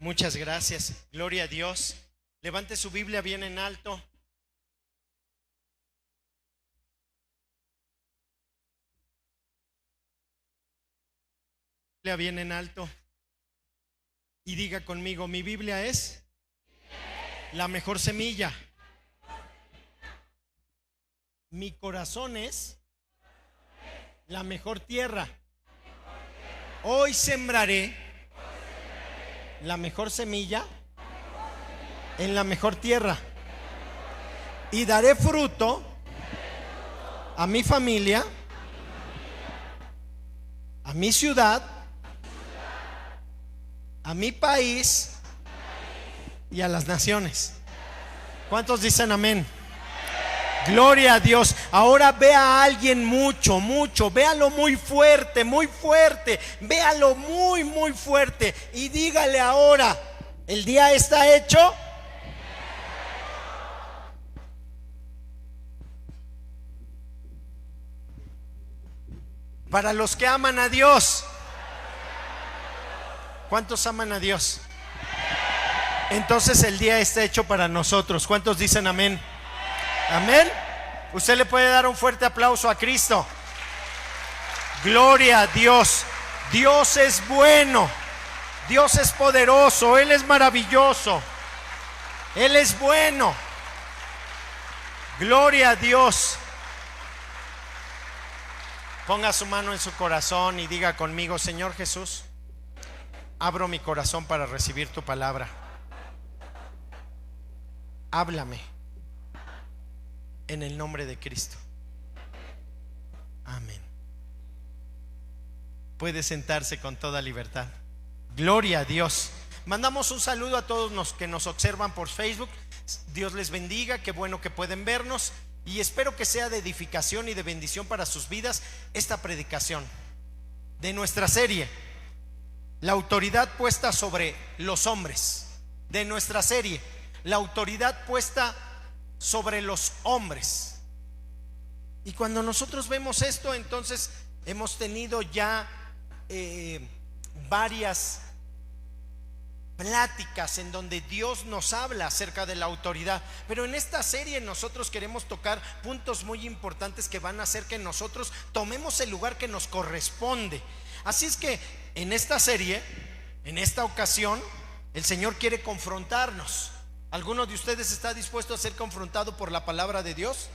Muchas gracias. Gloria a Dios. Levante su Biblia bien en alto. Biblia bien en alto. Y diga conmigo, mi Biblia es la mejor semilla. Mi corazón es la mejor tierra. Hoy sembraré la mejor semilla en la mejor tierra y daré fruto a mi familia, a mi ciudad, a mi país y a las naciones. ¿Cuántos dicen amén? Gloria a Dios. Ahora vea a alguien mucho, véalo muy fuerte, véalo muy fuerte y dígale ahora, ¿el día está hecho? Para los que aman a Dios. ¿Cuántos aman a Dios? Entonces el día está hecho para nosotros. ¿Cuántos dicen amén? Amén. Usted le puede dar un fuerte aplauso a Cristo. Gloria a Dios. Dios es bueno. Dios es poderoso. Él es maravilloso. Él es bueno. Gloria a Dios. Ponga su mano en su corazón y diga conmigo: Señor Jesús, abro mi corazón para recibir tu palabra. Háblame en el nombre de Cristo. Amén. Puede sentarse con toda libertad. Gloria a Dios. Mandamos un saludo a todos los que nos observan por Facebook. Dios les bendiga, qué bueno que pueden vernos. Y espero que sea de edificación y de bendición para sus vidas esta predicación de nuestra serie, la autoridad puesta sobre los hombres. De nuestra serie, la autoridad puesta sobre los hombres. Y cuando nosotros vemos esto, entonces hemos tenido ya varias pláticas en donde Dios nos habla acerca de la autoridad, pero en esta serie nosotros queremos tocar puntos muy importantes que van a hacer que nosotros tomemos el lugar que nos corresponde. Así es que en esta serie, en esta ocasión, el Señor quiere confrontarnos. ¿Alguno de ustedes está dispuesto a ser confrontado por la palabra de Dios?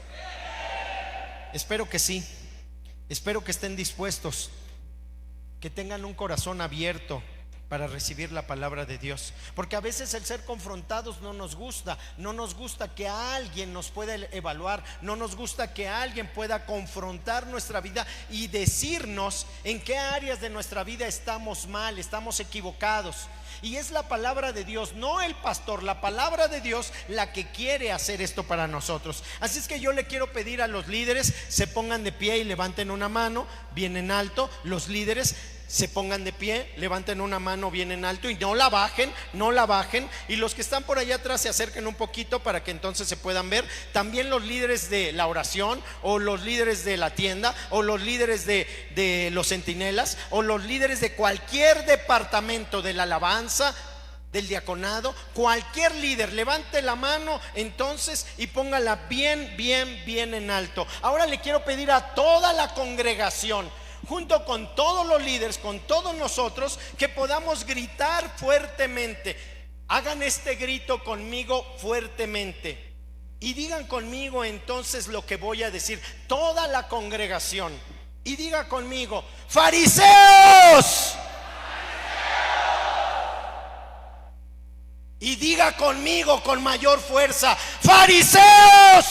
Espero que sí. Espero que estén dispuestos, que tengan un corazón abierto para recibir la palabra de Dios, porque a veces el ser confrontados no nos gusta que alguien nos pueda evaluar, no nos gusta que alguien pueda confrontar nuestra vida y decirnos en qué áreas de nuestra vida estamos mal, estamos equivocados. Y es la palabra de Dios, no el pastor, la palabra de Dios la que quiere hacer esto para nosotros. Así es que yo le quiero pedir a los líderes, se pongan de pie y levanten una mano bien en alto. Los líderes se pongan de pie, levanten una mano bien en alto y no la bajen. Y los que están por allá atrás se acerquen un poquito para que entonces se puedan ver. También los líderes de la oración, o los líderes de la tienda, o los líderes de los centinelas, o los líderes de cualquier departamento de la alabanza, del diaconado, cualquier líder, levante la mano entonces y póngala bien en alto. Ahora le quiero pedir a toda la congregación, junto con todos los líderes, con todos nosotros, que podamos gritar fuertemente. Hagan este grito conmigo fuertemente y digan conmigo entonces lo que voy a decir, toda la congregación, y diga conmigo: ¡fariseos! Y diga conmigo con mayor fuerza: ¡fariseos!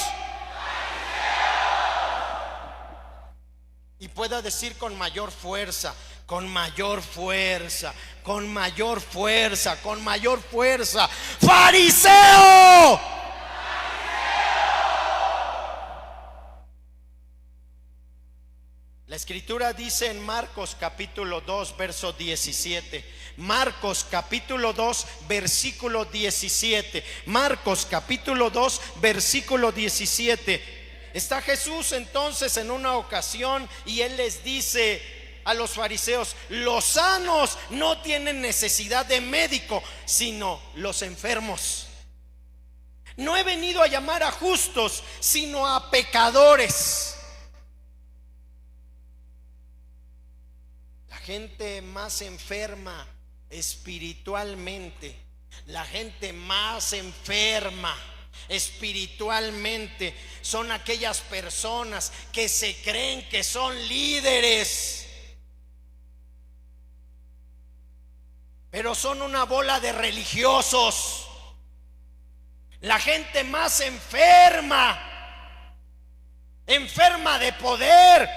Y pueda decir con mayor fuerza, ¡fariseo! La escritura dice en Marcos capítulo 2 verso 17. Marcos capítulo 2 versículo 17. Marcos capítulo 2 versículo 17. Está Jesús entonces en una ocasión y Él les dice a los fariseos: los sanos no tienen necesidad de médico, sino los enfermos. No he venido a llamar a justos, sino a pecadores. La gente más enferma espiritualmente, la gente más enferma espiritualmente, son aquellas personas que se creen que son líderes, pero son una bola de religiosos. La gente más enferma, enferma de poder,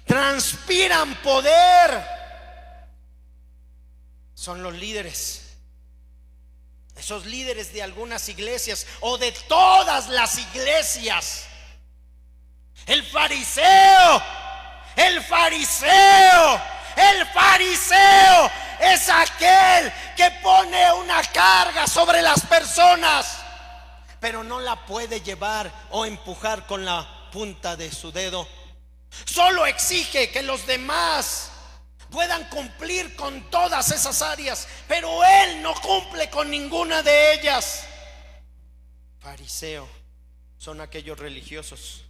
transpiran poder, son los líderes. Esos líderes de algunas iglesias o de todas las iglesias. El fariseo, el fariseo, el fariseo es aquel que pone una carga sobre las personas, pero no la puede llevar o empujar con la punta de su dedo. Solo exige que los demás puedan cumplir con todas esas áreas, pero él no cumple con ninguna de ellas. Fariseo son aquellos religiosos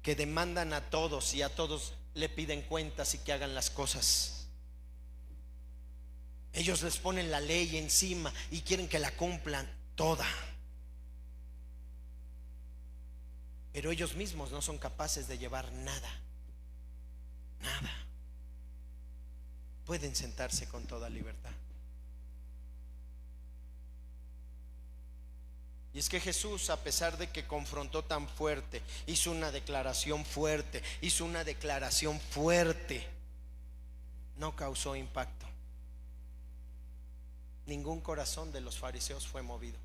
que demandan a todos y a todos le piden cuentas y que hagan las cosas. Ellos les ponen la ley encima y quieren que la cumplan toda, pero ellos mismos no son capaces de llevar nada. Pueden sentarse con toda libertad. Y es que Jesús, a pesar de que confrontó tan fuerte, hizo una declaración fuerte, no causó impacto. Ningún corazón de los fariseos fue movido.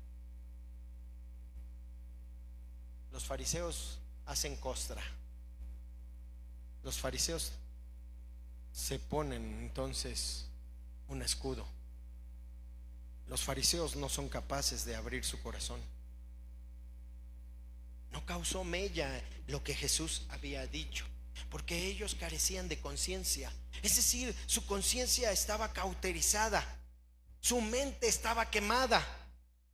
Los fariseos hacen costra. Los fariseos se ponen entonces un escudo. Los fariseos no son capaces de abrir su corazón. No causó mella lo que Jesús había dicho, porque ellos carecían de conciencia. Es decir, su conciencia estaba cauterizada, su mente estaba quemada.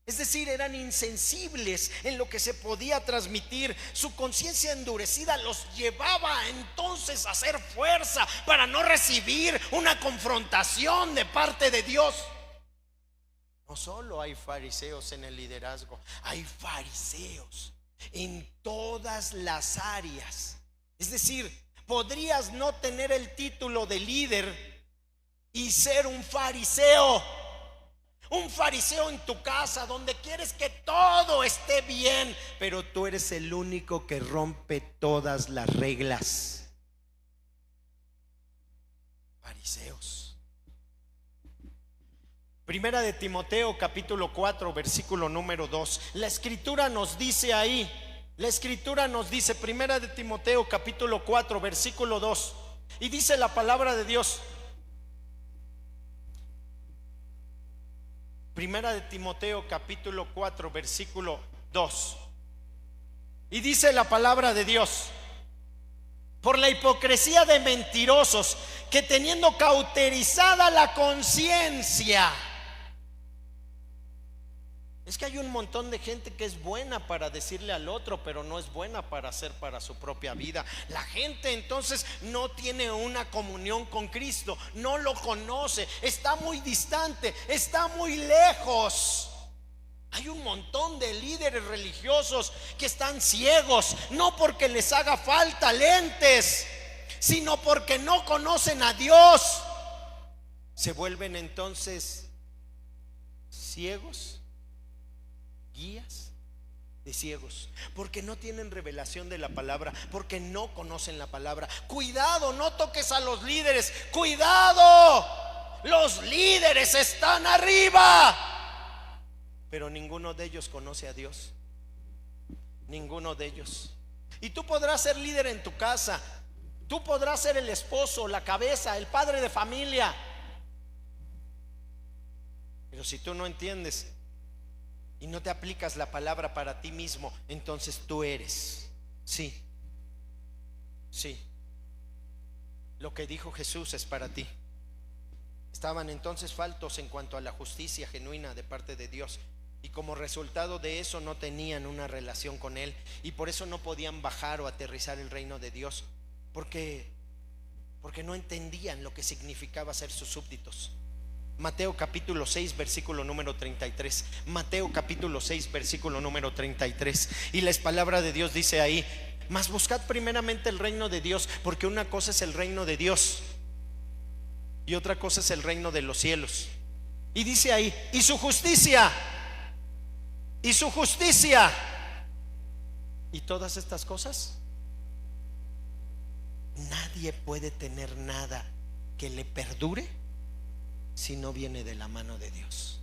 Es decir, eran insensibles en lo que se podía transmitir. Su conciencia endurecida los llevaba entonces a hacer fuerza para no recibir una confrontación de parte de Dios. No solo hay fariseos en el liderazgo, hay fariseos en todas las áreas. Es decir, podrías no tener el título de líder y ser un fariseo. Un fariseo en tu casa, donde quieres que todo esté bien, pero tú eres el único que rompe todas las reglas. Fariseos. Primera de Timoteo capítulo 4 versículo número 2. La escritura nos dice ahí, Primera de Timoteo capítulo 4 versículo 2, y dice la palabra de Dios. Primera de Timoteo capítulo 4 versículo 2, y dice la palabra de Dios: por la hipocresía de mentirosos, que teniendo cauterizada la conciencia. Es que hay un montón de gente que es buena para decirle al otro, pero no es buena para hacer para su propia vida. La gente entonces no tiene una comunión con Cristo, no lo conoce, está muy distante, está muy lejos. Hay un montón de líderes religiosos que están ciegos, no porque les haga falta lentes, sino porque no conocen a Dios. Se vuelven entonces ciegos, guías de ciegos, porque no tienen revelación de la palabra, porque no conocen la palabra. Cuidado, no toques a los líderes, cuidado. Los líderes están arriba, pero ninguno de ellos conoce a Dios. Ninguno de ellos. Y tú podrás ser líder en tu casa, tú podrás ser el esposo, la cabeza, el padre de familia, pero si tú no entiendes y no te aplicas la palabra para ti mismo, entonces tú eres, sí, Lo que dijo Jesús es para ti. Estaban entonces faltos en cuanto a la justicia genuina de parte de Dios, y como resultado de eso no tenían una relación con Él, y por eso no podían bajar o aterrizar el reino de Dios, porque no entendían lo que significaba ser sus súbditos. Mateo capítulo 6 versículo número 33. Mateo capítulo 6 versículo número 33. Y la palabra de Dios dice ahí: mas buscad primeramente el reino de Dios, porque una cosa es el reino de Dios y otra cosa es el reino de los cielos. Y dice ahí: y su justicia, y su justicia. Y todas estas cosas. Nadie puede tener nada que le perdure si no viene de la mano de Dios.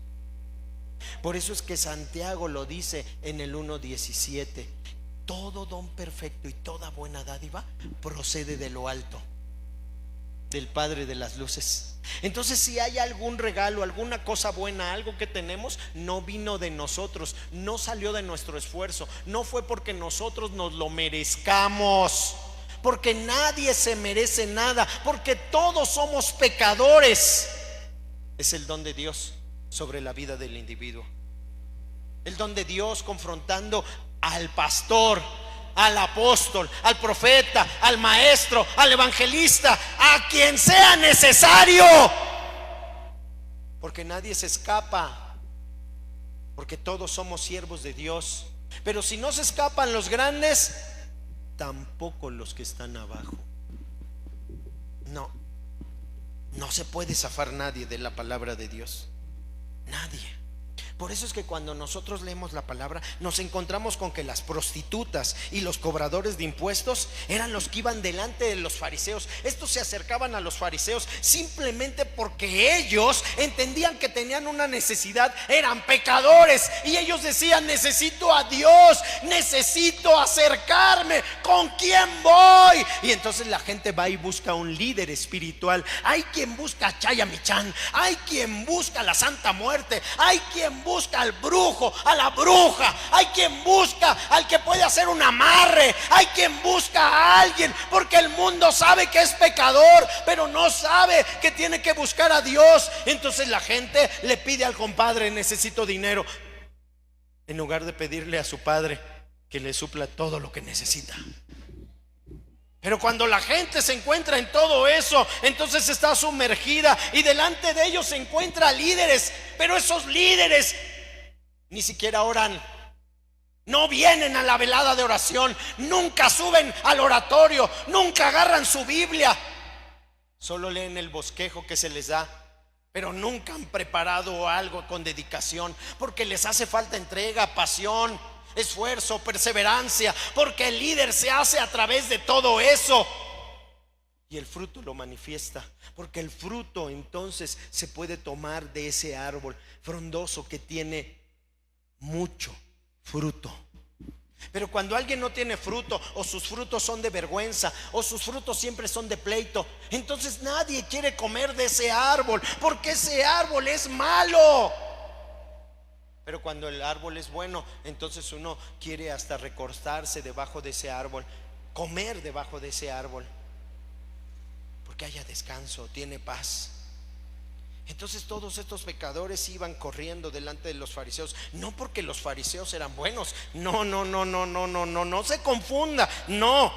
Por eso es que Santiago lo dice en el 1:17: todo don perfecto y toda buena dádiva procede de lo alto, del Padre de las luces. Entonces, si hay algún regalo, alguna cosa buena, algo que tenemos, no vino de nosotros, no salió de nuestro esfuerzo, no fue porque nosotros nos lo merezcamos, porque nadie se merece nada, porque todos somos pecadores. Es el don de Dios sobre la vida del individuo. El don de Dios confrontando al pastor, al apóstol, al profeta, al maestro, al evangelista, a quien sea necesario, porque nadie se escapa, porque todos somos siervos de Dios. Pero si no se escapan los grandes, tampoco los que están abajo. No se puede zafar nadie de la palabra de Dios. Nadie. Por eso es que cuando nosotros leemos la palabra, nos encontramos con que las prostitutas y los cobradores de impuestos eran los que iban delante de los fariseos. Estos se acercaban a los fariseos simplemente porque ellos entendían que tenían una necesidad, eran pecadores, y ellos decían: necesito a Dios, necesito acercarme, ¿con quién voy? Y entonces la gente va y busca un líder espiritual. Hay quien busca a Chayamichán, hay quien busca a la Santa Muerte, hay quien busca al brujo, a la bruja, hay quien busca al que puede hacer un amarre, hay quien busca a alguien, porque el mundo sabe que es pecador, pero no sabe que tiene que buscar a Dios. Entonces la gente le pide al compadre: necesito dinero, en lugar de pedirle a su padre que le supla todo lo que necesita. Pero cuando la gente se encuentra en todo eso, entonces está sumergida, y delante de ellos se encuentra líderes, pero esos líderes ni siquiera oran, no vienen a la velada de oración, nunca suben al oratorio, nunca agarran su Biblia, solo leen el bosquejo que se les da, pero nunca han preparado algo con dedicación, porque les hace falta entrega, pasión, esfuerzo, perseverancia, porque el líder se hace a través de todo eso, y el fruto lo manifiesta, porque el fruto entonces se puede tomar de ese árbol frondoso que tiene mucho fruto. Pero cuando alguien no tiene fruto, o sus frutos son de vergüenza, o sus frutos siempre son de pleito, entonces nadie quiere comer de ese árbol, porque ese árbol es malo. Pero cuando el árbol es bueno, entonces uno quiere hasta recostarse debajo de ese árbol, comer debajo de ese árbol, porque haya descanso, tiene paz. Entonces todos estos pecadores iban corriendo delante de los fariseos, no porque los fariseos eran buenos, no se confunda, no.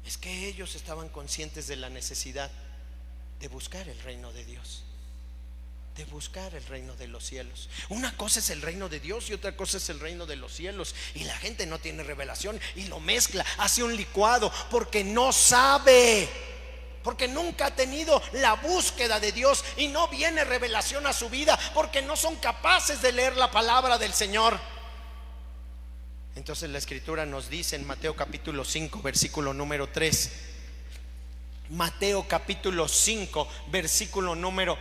Es que ellos estaban conscientes de la necesidad de buscar el reino de Dios, de buscar el reino de los cielos. Una cosa es el reino de Dios y otra cosa es el reino de los cielos, y la gente no tiene revelación y lo mezcla, hace un licuado, porque no sabe, porque nunca ha tenido la búsqueda de Dios, y no viene revelación a su vida, porque no son capaces de leer la palabra del Señor. Entonces la escritura nos dice en Mateo capítulo 5 versículo número 3, Mateo capítulo 5 versículo número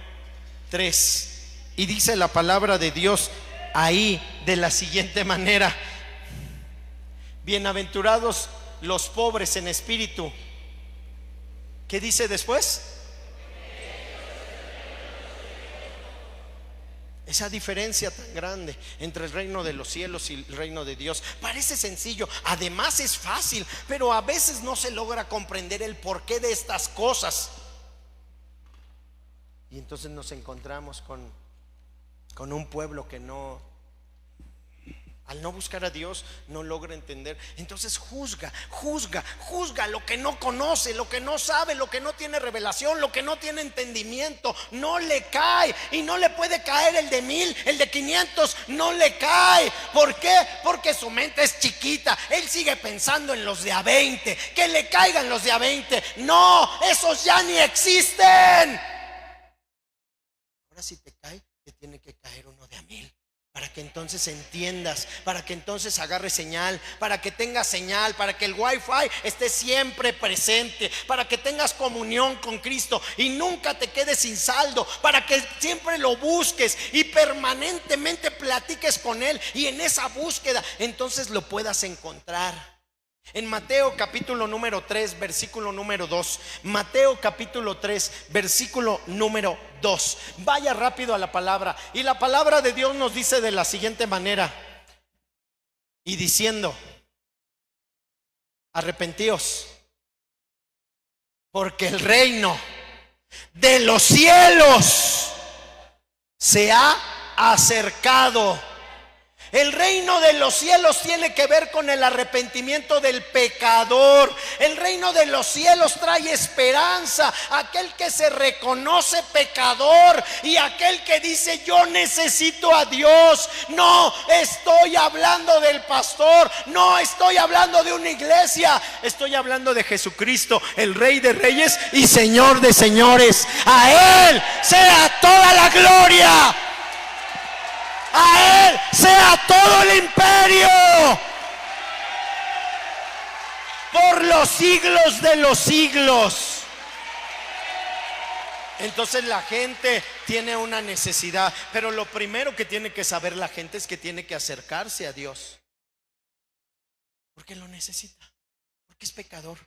3, y dice la palabra de Dios ahí de la siguiente manera: bienaventurados los pobres en espíritu. ¿Qué dice después? Esa diferencia tan grande entre el reino de los cielos y el reino de Dios. Parece sencillo, además es fácil, pero a veces no se logra comprender el porqué de estas cosas. Y entonces nos encontramos con un pueblo que al no buscar a Dios, no logra entender. Entonces juzga lo que no conoce, lo que no sabe, lo que no tiene revelación, lo que no tiene entendimiento. No le cae, y no le puede caer el de 1000, el de 500, no le cae. ¿Por qué? Porque su mente es chiquita. Él sigue pensando en los de a 20, que le caigan los de a 20. No, esos ya ni existen. Ahora si te cae, te tiene que caer uno de a 1000. Para que entonces entiendas, para que entonces agarre señal, para que tengas señal, para que el wifi esté siempre presente, para que tengas comunión con Cristo y nunca te quedes sin saldo, para que siempre lo busques y permanentemente platiques con Él, y en esa búsqueda entonces lo puedas encontrar. En Mateo capítulo número 3, versículo número 2. Mateo capítulo 3, versículo número 2. Vaya rápido a la palabra. Y la palabra de Dios nos dice de la siguiente manera: y diciendo, arrepentíos, porque el reino de los cielos se ha acercado. El reino de los cielos tiene que ver con el arrepentimiento del pecador. El reino de los cielos trae esperanza a aquel que se reconoce pecador y aquel que dice: yo necesito a Dios. No estoy hablando del pastor, no estoy hablando de una iglesia, estoy hablando de Jesucristo, el Rey de Reyes y Señor de Señores. A Él sea toda la gloria, a Él sea todo el imperio por los siglos de los siglos. Entonces la gente tiene una necesidad, pero lo primero que tiene que saber la gente es que tiene que acercarse a Dios, porque lo necesita, porque es pecador.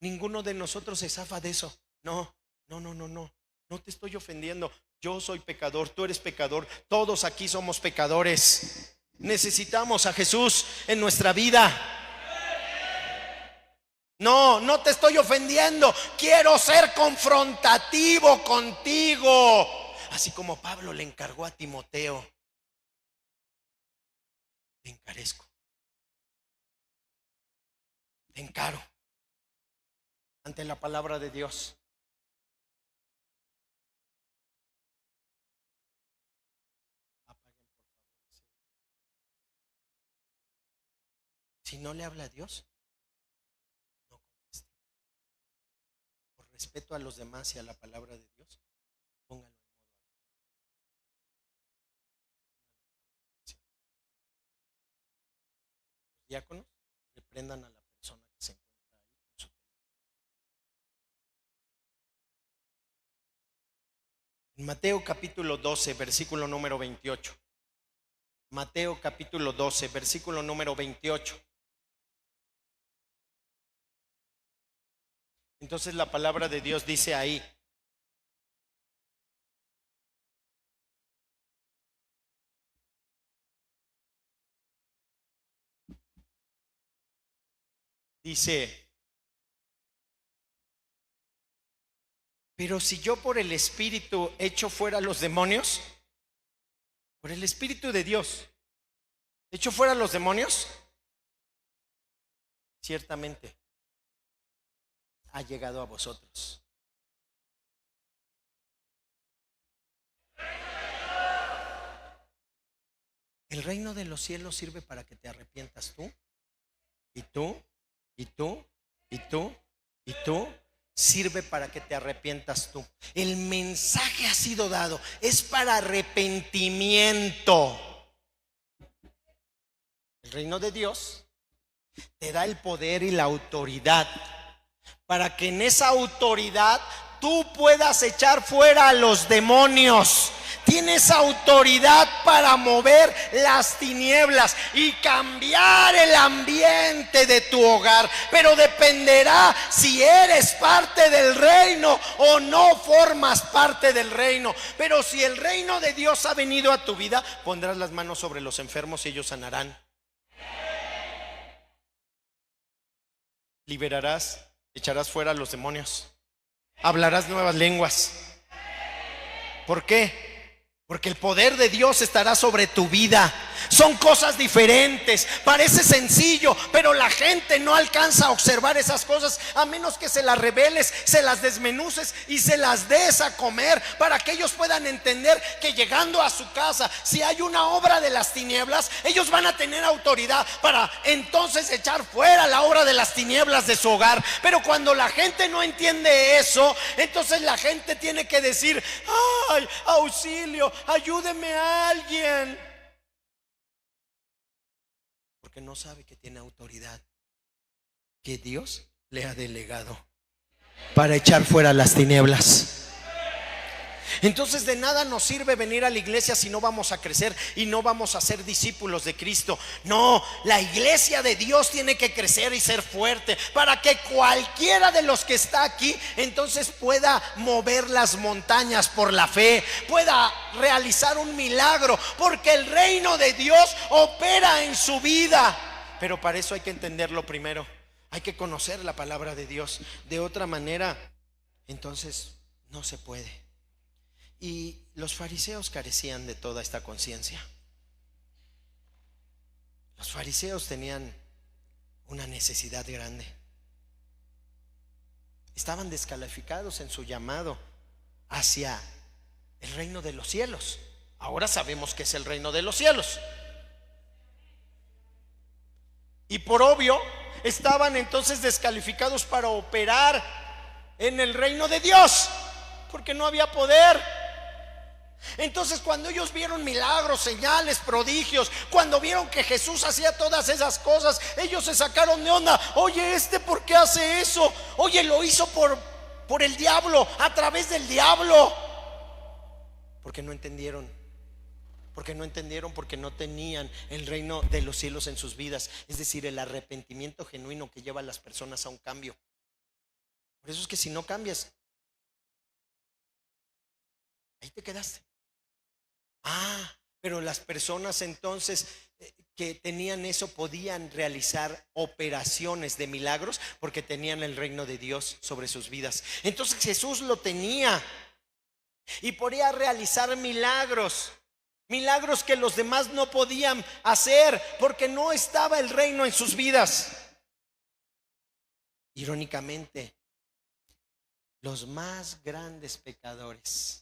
Ninguno de nosotros se zafa de eso. No te estoy ofendiendo. Yo soy pecador, tú eres pecador, todos aquí somos pecadores. Necesitamos a Jesús en nuestra vida. No te estoy ofendiendo. Quiero ser confrontativo contigo, así como Pablo le encargó a Timoteo. Te encarezco, te encaro ante la palabra de Dios. Si no le habla a Dios, no conteste. Por respeto a los demás y a la palabra de Dios, póngalo en modo avión. Los diáconos reprendan a la persona que se encuentra ahí con su teléfono. En Mateo capítulo 12, versículo número 28. Mateo capítulo 12, versículo número 28. Entonces la palabra de Dios dice ahí: dice, pero si yo por el Espíritu echo fuera los demonios, por el Espíritu de Dios echo fuera los demonios, ciertamente ha llegado a vosotros. El reino de los cielos sirve para que te arrepientas tú, y tú, y tú, y tú, y tú. Sirve para que te arrepientas tú. El mensaje ha sido dado, es para arrepentimiento. El reino de Dios te da el poder y la autoridad para que en esa autoridad tú puedas echar fuera a los demonios. Tienes autoridad para mover las tinieblas y cambiar el ambiente de tu hogar, pero dependerá si eres parte del reino o no formas parte del reino. Pero si el reino de Dios ha venido a tu vida, pondrás las manos sobre los enfermos y ellos sanarán. Liberarás, echarás fuera a los demonios, hablarás nuevas lenguas. ¿Por qué? Porque el poder de Dios estará sobre tu vida. Son cosas diferentes. Parece sencillo, pero la gente no alcanza a observar esas cosas a menos que se las reveles, se las desmenuces y se las des a comer, para que ellos puedan entender que llegando a su casa, si hay una obra de las tinieblas, ellos van a tener autoridad para entonces echar fuera la obra de las tinieblas de su hogar. Pero cuando la gente no entiende eso, entonces la gente tiene que decir: ¡ay, auxilio! Ayúdeme a alguien. Porque no sabe que tiene autoridad que Dios le ha delegado para echar fuera las tinieblas. Entonces de nada nos sirve venir a la iglesia si no vamos a crecer y no vamos a ser discípulos de Cristo. No, la iglesia de Dios tiene que crecer y ser fuerte para que cualquiera de los que está aquí entonces pueda mover las montañas por la fe, pueda realizar un milagro, porque el reino de Dios opera en su vida. Pero para eso hay que entenderlo primero, hay que conocer la palabra de Dios. De otra manera, entonces no se puede. Y los fariseos carecían de toda esta conciencia. Los fariseos tenían una necesidad grande. Estaban descalificados en su llamado hacia el reino de los cielos. Ahora sabemos que es el reino de los cielos. Y por obvio, estaban entonces descalificados para operar en el reino de Dios, porque no había poder. Entonces cuando ellos vieron milagros, señales, prodigios, cuando vieron que Jesús hacía todas esas cosas, ellos se sacaron de onda. Oye, ¿por qué hace eso? Oye, lo hizo por el diablo, a través del diablo. Porque no entendieron. Porque no tenían el reino de los cielos en sus vidas. Es decir, el arrepentimiento genuino que lleva a las personas a un cambio. Por eso es que si no cambias, ahí te quedaste. Pero las personas entonces que tenían eso podían realizar operaciones de milagros porque tenían el reino de Dios sobre sus vidas. Entonces Jesús lo tenía y podía realizar milagros que los demás no podían hacer porque no estaba el reino en sus vidas. Irónicamente, los más grandes pecadores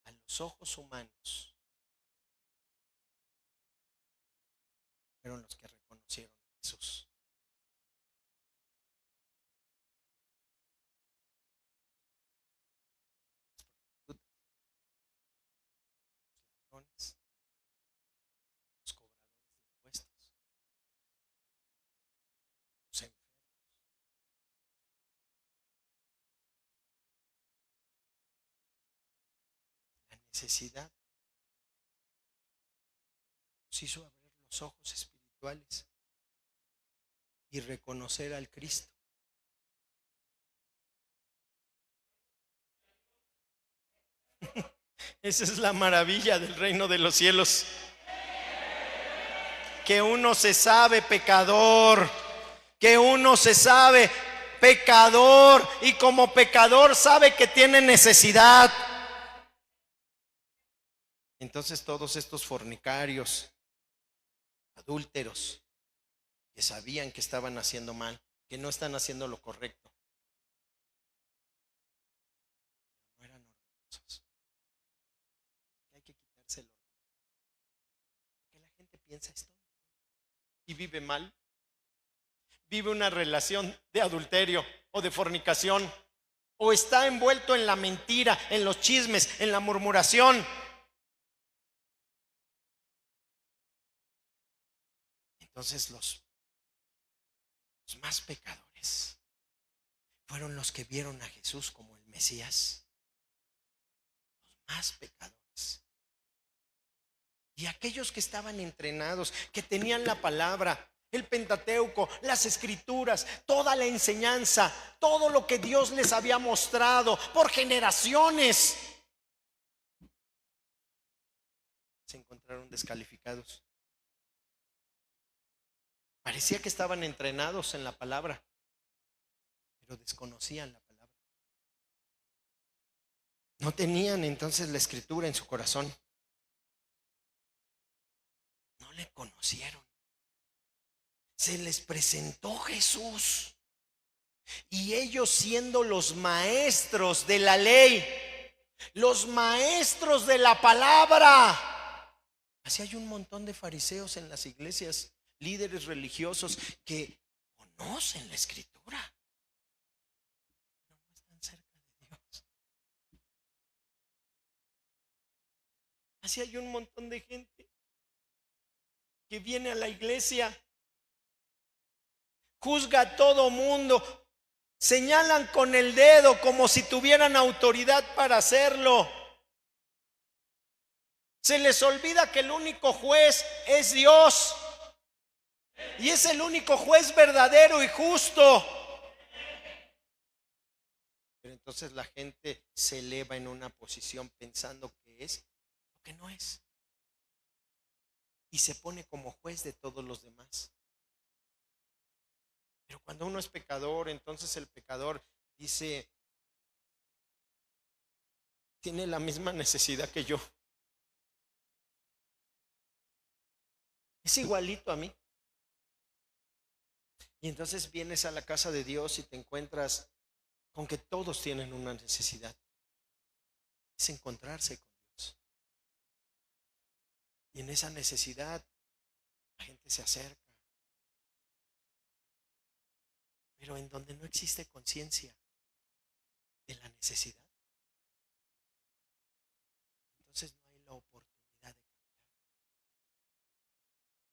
a los ojos humanos fueron los que reconocieron a Jesús. Los ladrones, los cobradores de impuestos, los enfermos. La necesidad nos hizo abrir los ojos espirituales y reconocer al Cristo. Esa es la maravilla del reino de los cielos, que uno se sabe pecador, y como pecador sabe que tiene necesidad. Entonces todos estos fornicarios, adúlteros, que sabían que estaban haciendo mal, que no están haciendo lo correcto, no eran orgullosos. Hay que quitarse el orgullo, porque la gente piensa esto y vive mal, vive una relación de adulterio o de fornicación, o está envuelto en la mentira, en los chismes, en la murmuración. Entonces los más pecadores fueron los que vieron a Jesús como el Mesías. más pecadores. Y aquellos que estaban entrenados, que tenían la palabra, el Pentateuco, las escrituras, toda la enseñanza, todo lo que Dios les había mostrado por generaciones, se encontraron descalificados. Parecía que estaban entrenados en la palabra, pero desconocían la palabra. No tenían entonces la escritura en su corazón. No le conocieron. Se les presentó Jesús y ellos, siendo los maestros de la ley, los maestros de la palabra. Así hay un montón de fariseos en las iglesias, líderes religiosos que conocen la escritura, pero no están cerca de Dios. Así hay un montón de gente que viene a la iglesia, juzga a todo mundo, señalan con el dedo como si tuvieran autoridad para hacerlo. Se les olvida que el único juez es Dios, y es el único juez verdadero y justo. Pero entonces la gente se eleva en una posición pensando que es lo que no es, y se pone como juez de todos los demás. Pero cuando uno es pecador, entonces el pecador dice, tiene la misma necesidad que yo, es igualito a mí. Y entonces vienes a la casa de Dios y te encuentras con que todos tienen una necesidad. Es encontrarse con Dios. Y en esa necesidad la gente se acerca. Pero en donde no existe conciencia de la necesidad, entonces no hay la oportunidad de cambiar.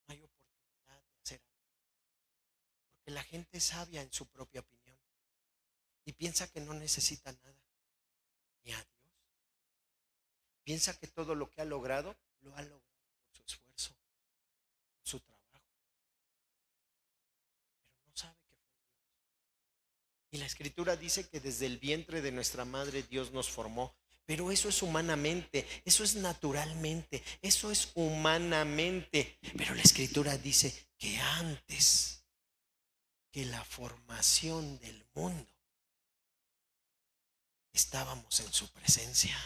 No hay oportunidad de hacer algo. Porque la gente es sabia en su propia opinión y piensa que no necesita nada, ni a Dios. Piensa que todo lo que ha logrado, lo ha logrado por su esfuerzo, por su trabajo. Pero no sabe que fue Dios. Y la escritura dice que desde el vientre de nuestra madre Dios nos formó. Pero eso es humanamente, eso es naturalmente, eso es humanamente. Pero la escritura dice que antes que la formación del mundo estábamos en su presencia.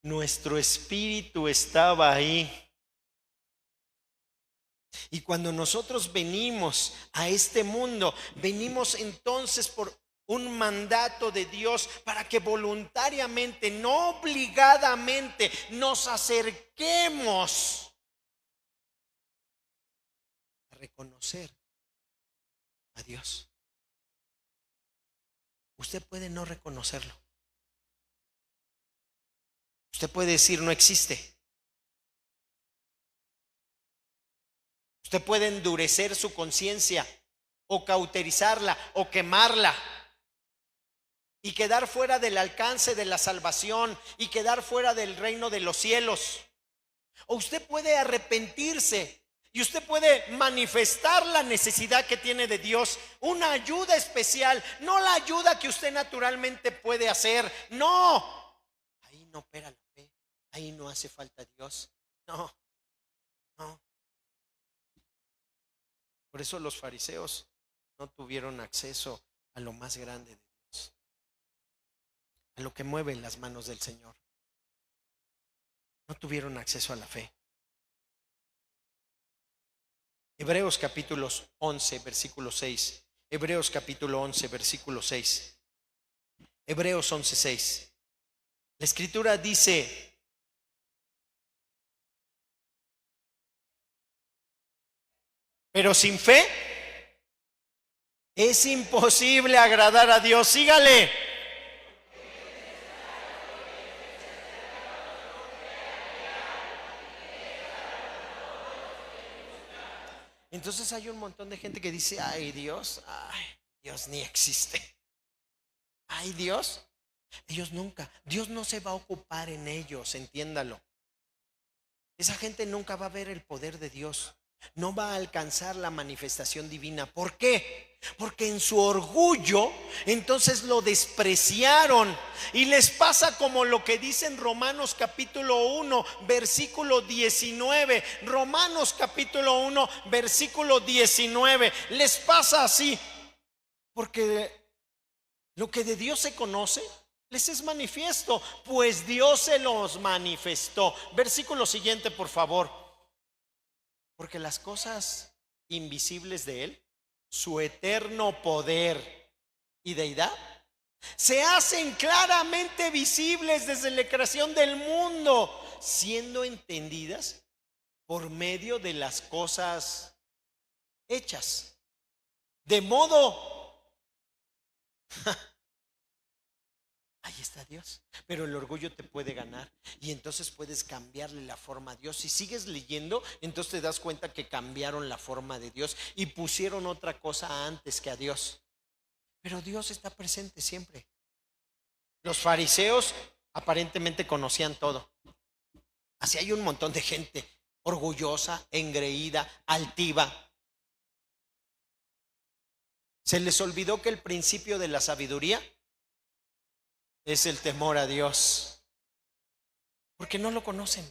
Nuestro espíritu estaba ahí. Y cuando nosotros venimos a este mundo, venimos entonces por un mandato de Dios para que voluntariamente, no obligadamente, nos acerquemos a reconocer a Dios. Usted puede no reconocerlo. Usted puede decir no existe. Usted puede endurecer su conciencia o cauterizarla o quemarla y quedar fuera del alcance de la salvación y quedar fuera del reino de los cielos. O usted puede arrepentirse y usted puede manifestar la necesidad que tiene de Dios, una ayuda especial, no la ayuda que usted naturalmente puede hacer. No, ahí no opera la fe, ahí no hace falta Dios. No. Por eso los fariseos no tuvieron acceso a lo más grande de Dios, a lo que mueve las manos del Señor. No tuvieron acceso a la fe. Hebreos capítulo 11, versículo 6. Hebreos capítulo 11, versículo 6. Hebreos 11, 6. La escritura dice: pero sin fe es imposible agradar a Dios. Sígale. Entonces hay un montón de gente que dice: ay, Dios ni existe. Ay, Dios, Ellos nunca, Dios no se va a ocupar en ellos, entiéndalo. Esa gente nunca va a ver el poder de Dios, no va a alcanzar la manifestación divina. ¿Por qué? Porque en su orgullo entonces lo despreciaron. Y les pasa como lo que dice en Romanos capítulo 1 versículo 19. Romanos capítulo 1 versículo 19. Les pasa así, porque lo que de Dios se conoce les es manifiesto, pues Dios se los manifestó. Versículo siguiente, por favor. Porque las cosas invisibles de Él, su eterno poder y deidad, se hacen claramente visibles desde la creación del mundo, siendo entendidas por medio de las cosas hechas. De modo, ahí está Dios. Pero el orgullo te puede ganar y entonces puedes cambiarle la forma a Dios. Si sigues leyendo, entonces te das cuenta que cambiaron la forma de Dios y pusieron otra cosa antes que a Dios. Pero Dios está presente siempre. Los fariseos aparentemente conocían todo. Así hay un montón de gente orgullosa, engreída, altiva. Se les olvidó que el principio de la sabiduría es el temor a Dios, porque no lo conocen.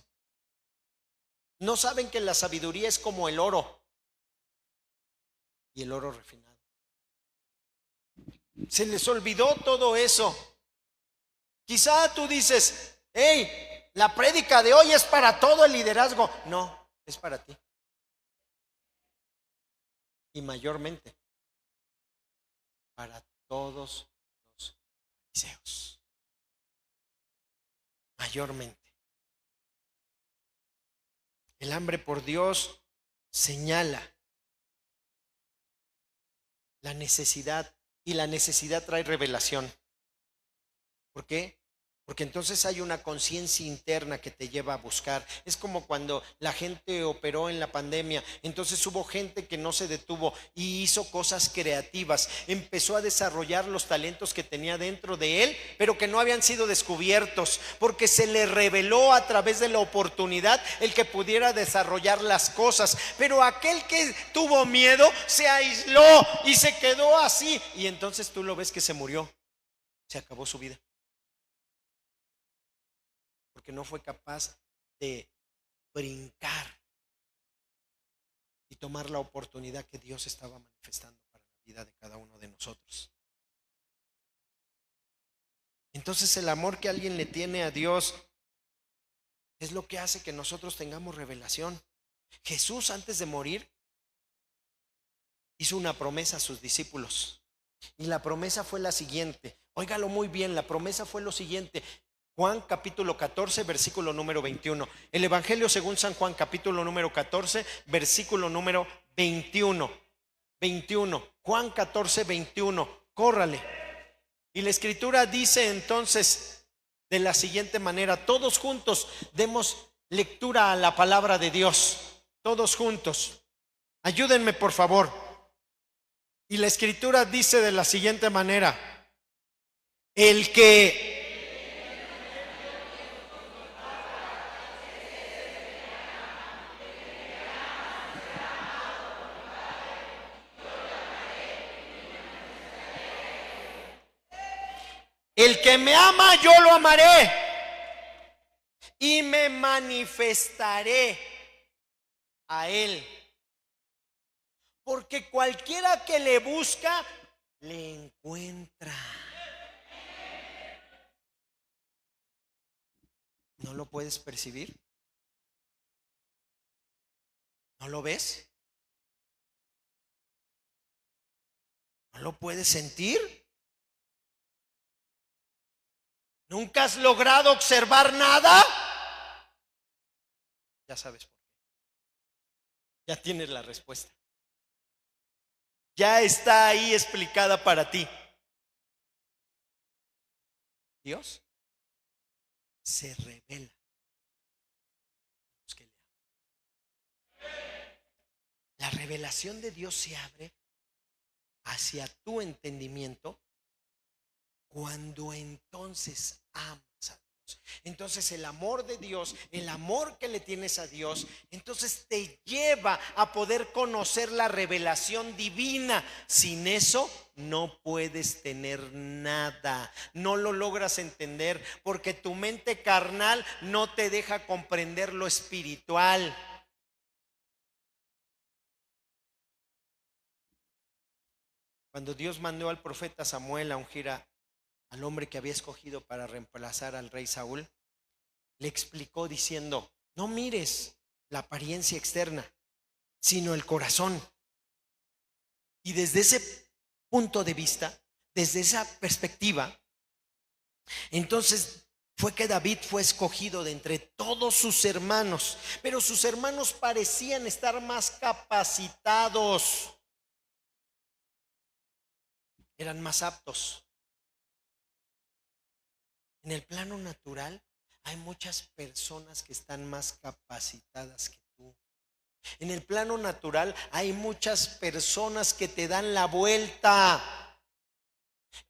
No saben que la sabiduría es como el oro y el oro refinado. Se les olvidó todo eso. Quizá tú dices, hey, la prédica de hoy es para todo el liderazgo. No, es para ti. Y mayormente para todos los fariseos. Mayormente. El hambre por Dios señala la necesidad, y la necesidad trae revelación. ¿Por qué? Porque entonces hay una conciencia interna que te lleva a buscar. Es como cuando la gente operó en la pandemia. Entonces hubo gente que no se detuvo y hizo cosas creativas. Empezó a desarrollar los talentos que tenía dentro de él, pero que no habían sido descubiertos, porque se le reveló a través de la oportunidad el que pudiera desarrollar las cosas. Pero aquel que tuvo miedo se aisló y se quedó así. Y entonces tú lo ves que se murió. Se acabó su vida. Porque no fue capaz de brincar y tomar la oportunidad que Dios estaba manifestando para la vida de cada uno de nosotros. Entonces el amor que alguien le tiene a Dios es lo que hace que nosotros tengamos revelación. Jesús, antes de morir, hizo una promesa a sus discípulos. Y la promesa fue la siguiente. Óigalo muy bien, la promesa fue lo siguiente. Juan capítulo 14, versículo número 21. El Evangelio según San Juan capítulo número 14, versículo número 21. 21. Juan 14, 21. Córrale. Y la escritura dice entonces de la siguiente manera. Todos juntos demos lectura a la palabra de Dios. Todos juntos. Ayúdenme por favor. Y la escritura dice de la siguiente manera. El que me ama, yo lo amaré y me manifestaré a él. Porque cualquiera que le busca, le encuentra. ¿No lo puedes percibir? ¿No lo ves? ¿No lo puedes sentir? ¿Nunca has logrado observar nada? Ya sabes por qué. Ya tienes la respuesta. Ya está ahí explicada para ti. Dios se revela a los que le aman. La revelación de Dios se abre hacia tu entendimiento Cuando entonces amas a Dios, entonces el amor de Dios, el amor que le tienes a Dios, entonces te lleva a poder conocer la revelación divina. Sin eso no puedes tener nada, no lo logras entender, porque tu mente carnal no te deja comprender lo espiritual. Cuando Dios mandó al profeta Samuel a ungir al hombre que había escogido para reemplazar al rey Saúl, le explicó diciendo: no mires la apariencia externa, sino el corazón. Y desde ese punto de vista, desde esa perspectiva, entonces fue que David fue escogido de entre todos sus hermanos, pero sus hermanos parecían estar más capacitados, eran más aptos. En el plano natural hay muchas personas que están más capacitadas que tú. En el plano natural hay muchas personas que te dan la vuelta,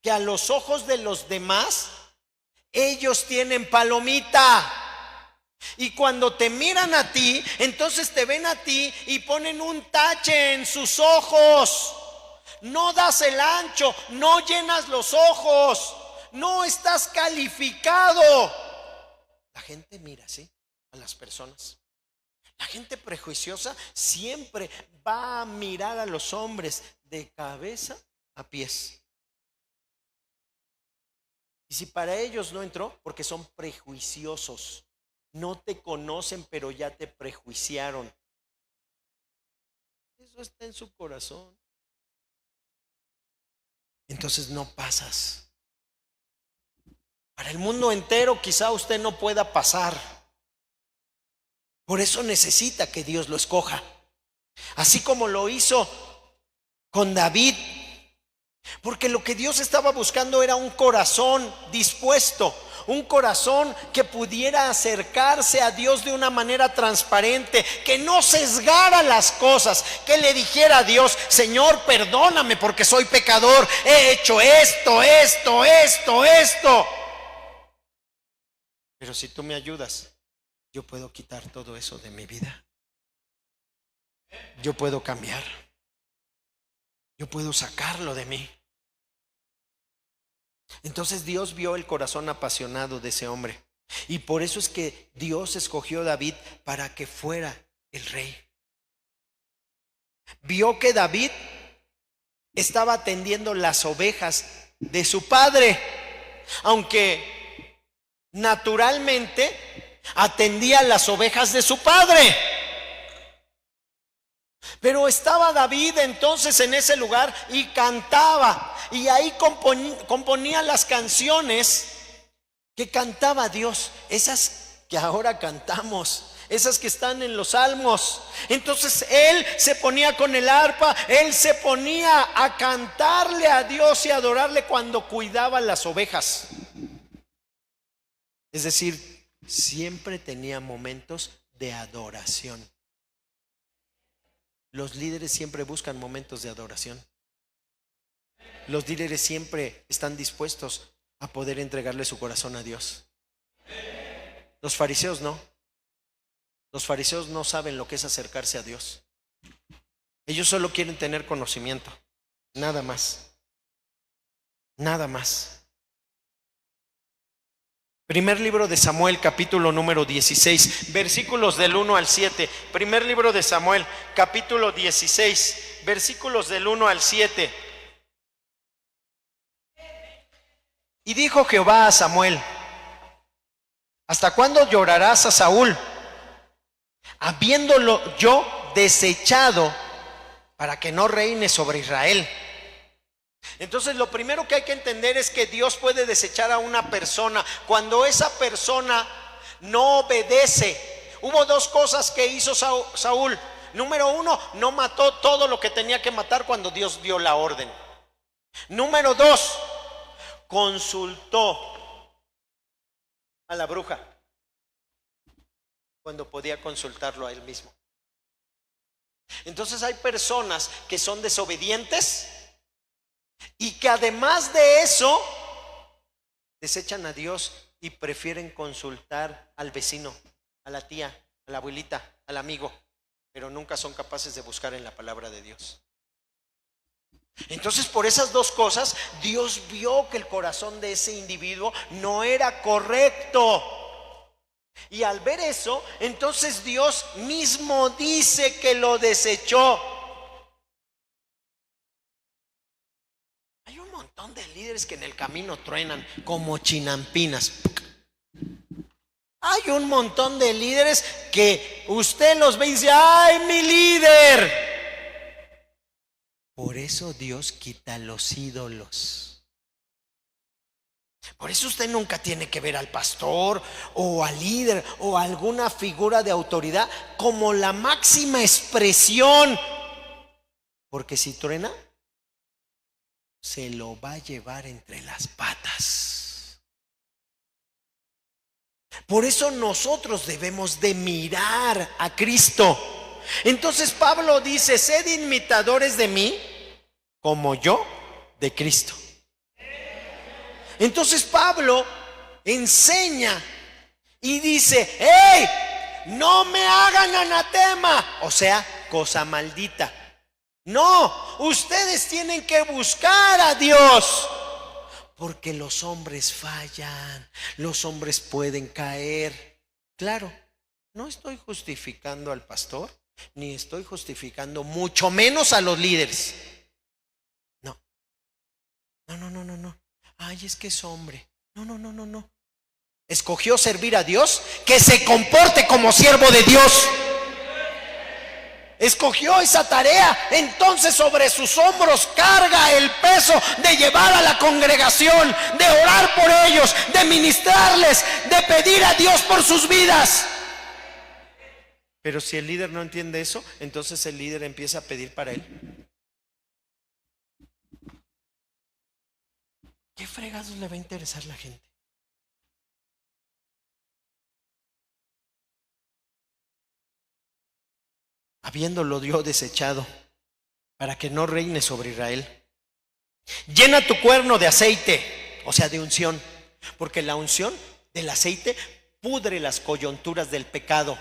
que a los ojos de los demás ellos tienen palomita, y cuando te miran a ti, entonces te ven a ti y ponen un tache en sus ojos. No das el ancho, no llenas los ojos, no estás calificado. La gente mira así a las personas. La gente prejuiciosa siempre va a mirar a los hombres de cabeza a pies. Y si para ellos no entró, porque son prejuiciosos, no te conocen, pero ya te prejuiciaron. Eso está en su corazón. Entonces no pasas. Para el mundo entero quizá usted no pueda pasar. Por eso necesita que Dios lo escoja, así como lo hizo con David. Porque lo que Dios estaba buscando era un corazón dispuesto, un corazón que pudiera acercarse a Dios de una manera transparente, que no sesgara las cosas, que le dijera a Dios: Señor, perdóname porque soy pecador, he hecho esto. Pero si tú me ayudas, yo puedo quitar todo eso de mi vida. Yo puedo cambiar. Yo puedo sacarlo de mí. Entonces Dios vio el corazón apasionado de ese hombre, y por eso es que Dios escogió a David para que fuera el rey. Vio que David estaba atendiendo las ovejas de su padre, aunque naturalmente atendía las ovejas de su padre. Pero estaba David entonces en ese lugar y cantaba, y ahí componía las canciones que cantaba Dios, esas que ahora cantamos, esas que están en los salmos. Entonces él se ponía con el arpa, él se ponía a cantarle a Dios y adorarle cuando cuidaba las ovejas. Es decir, siempre tenía momentos de adoración. Los líderes siempre buscan momentos de adoración. Los líderes siempre están dispuestos a poder entregarle su corazón a Dios. Los fariseos no. Los fariseos no saben lo que es acercarse a Dios. Ellos solo quieren tener conocimiento, nada más. Nada más. Primer libro de Samuel, capítulo número 16, versículos del 1 al 7. Primer libro de Samuel, capítulo 16, versículos del 1 al 7. Y dijo Jehová a Samuel: ¿hasta cuándo llorarás a Saúl, habiéndolo yo desechado para que no reine sobre Israel? Entonces lo primero que hay que entender es que Dios puede desechar a una persona cuando esa persona no obedece. Hubo dos cosas que hizo Saúl. Número uno, no mató todo lo que tenía que matar cuando Dios dio la orden. Número dos, consultó a la bruja cuando podía consultarlo a él mismo. Entonces hay personas que son desobedientes y que además de eso desechan a Dios y prefieren consultar al vecino, a la tía, a la abuelita, al amigo, pero nunca son capaces de buscar en la palabra de Dios. Entonces, por esas dos cosas, Dios vio que el corazón de ese individuo no era correcto. Y al ver eso, entonces Dios mismo dice que lo desechó. Hay un montón de líderes que en el camino truenan como chinampinas. Hay un montón de líderes que usted los ve y dice: ¡ay, mi líder! Por eso Dios quita los ídolos. Por eso usted nunca tiene que ver al pastor o al líder o a alguna figura de autoridad como la máxima expresión. Porque si truena, se lo va a llevar entre las patas. Por eso nosotros debemos de mirar a Cristo. Entonces Pablo dice: sed imitadores de mí como yo de Cristo. Entonces Pablo enseña y dice: ¡hey! No me hagan anatema, o sea, cosa maldita. No, ustedes tienen que buscar a Dios, porque los hombres fallan, los hombres pueden caer. Claro, no estoy justificando al pastor, ni estoy justificando mucho menos a los líderes. No. Ay, es que es hombre. No. Escogió servir a Dios, que se comporte como siervo de Dios. Escogió esa tarea, entonces sobre sus hombros carga el peso de llevar a la congregación, de orar por ellos, de ministrarles, de pedir a Dios por sus vidas. Pero si el líder no entiende eso, entonces el líder empieza a pedir para él. ¿Qué fregados le va a interesar a la gente? Habiéndolo Dios desechado, para que no reine sobre Israel. Llena tu cuerno de aceite, o sea, de unción, porque la unción del aceite pudre las coyunturas del pecado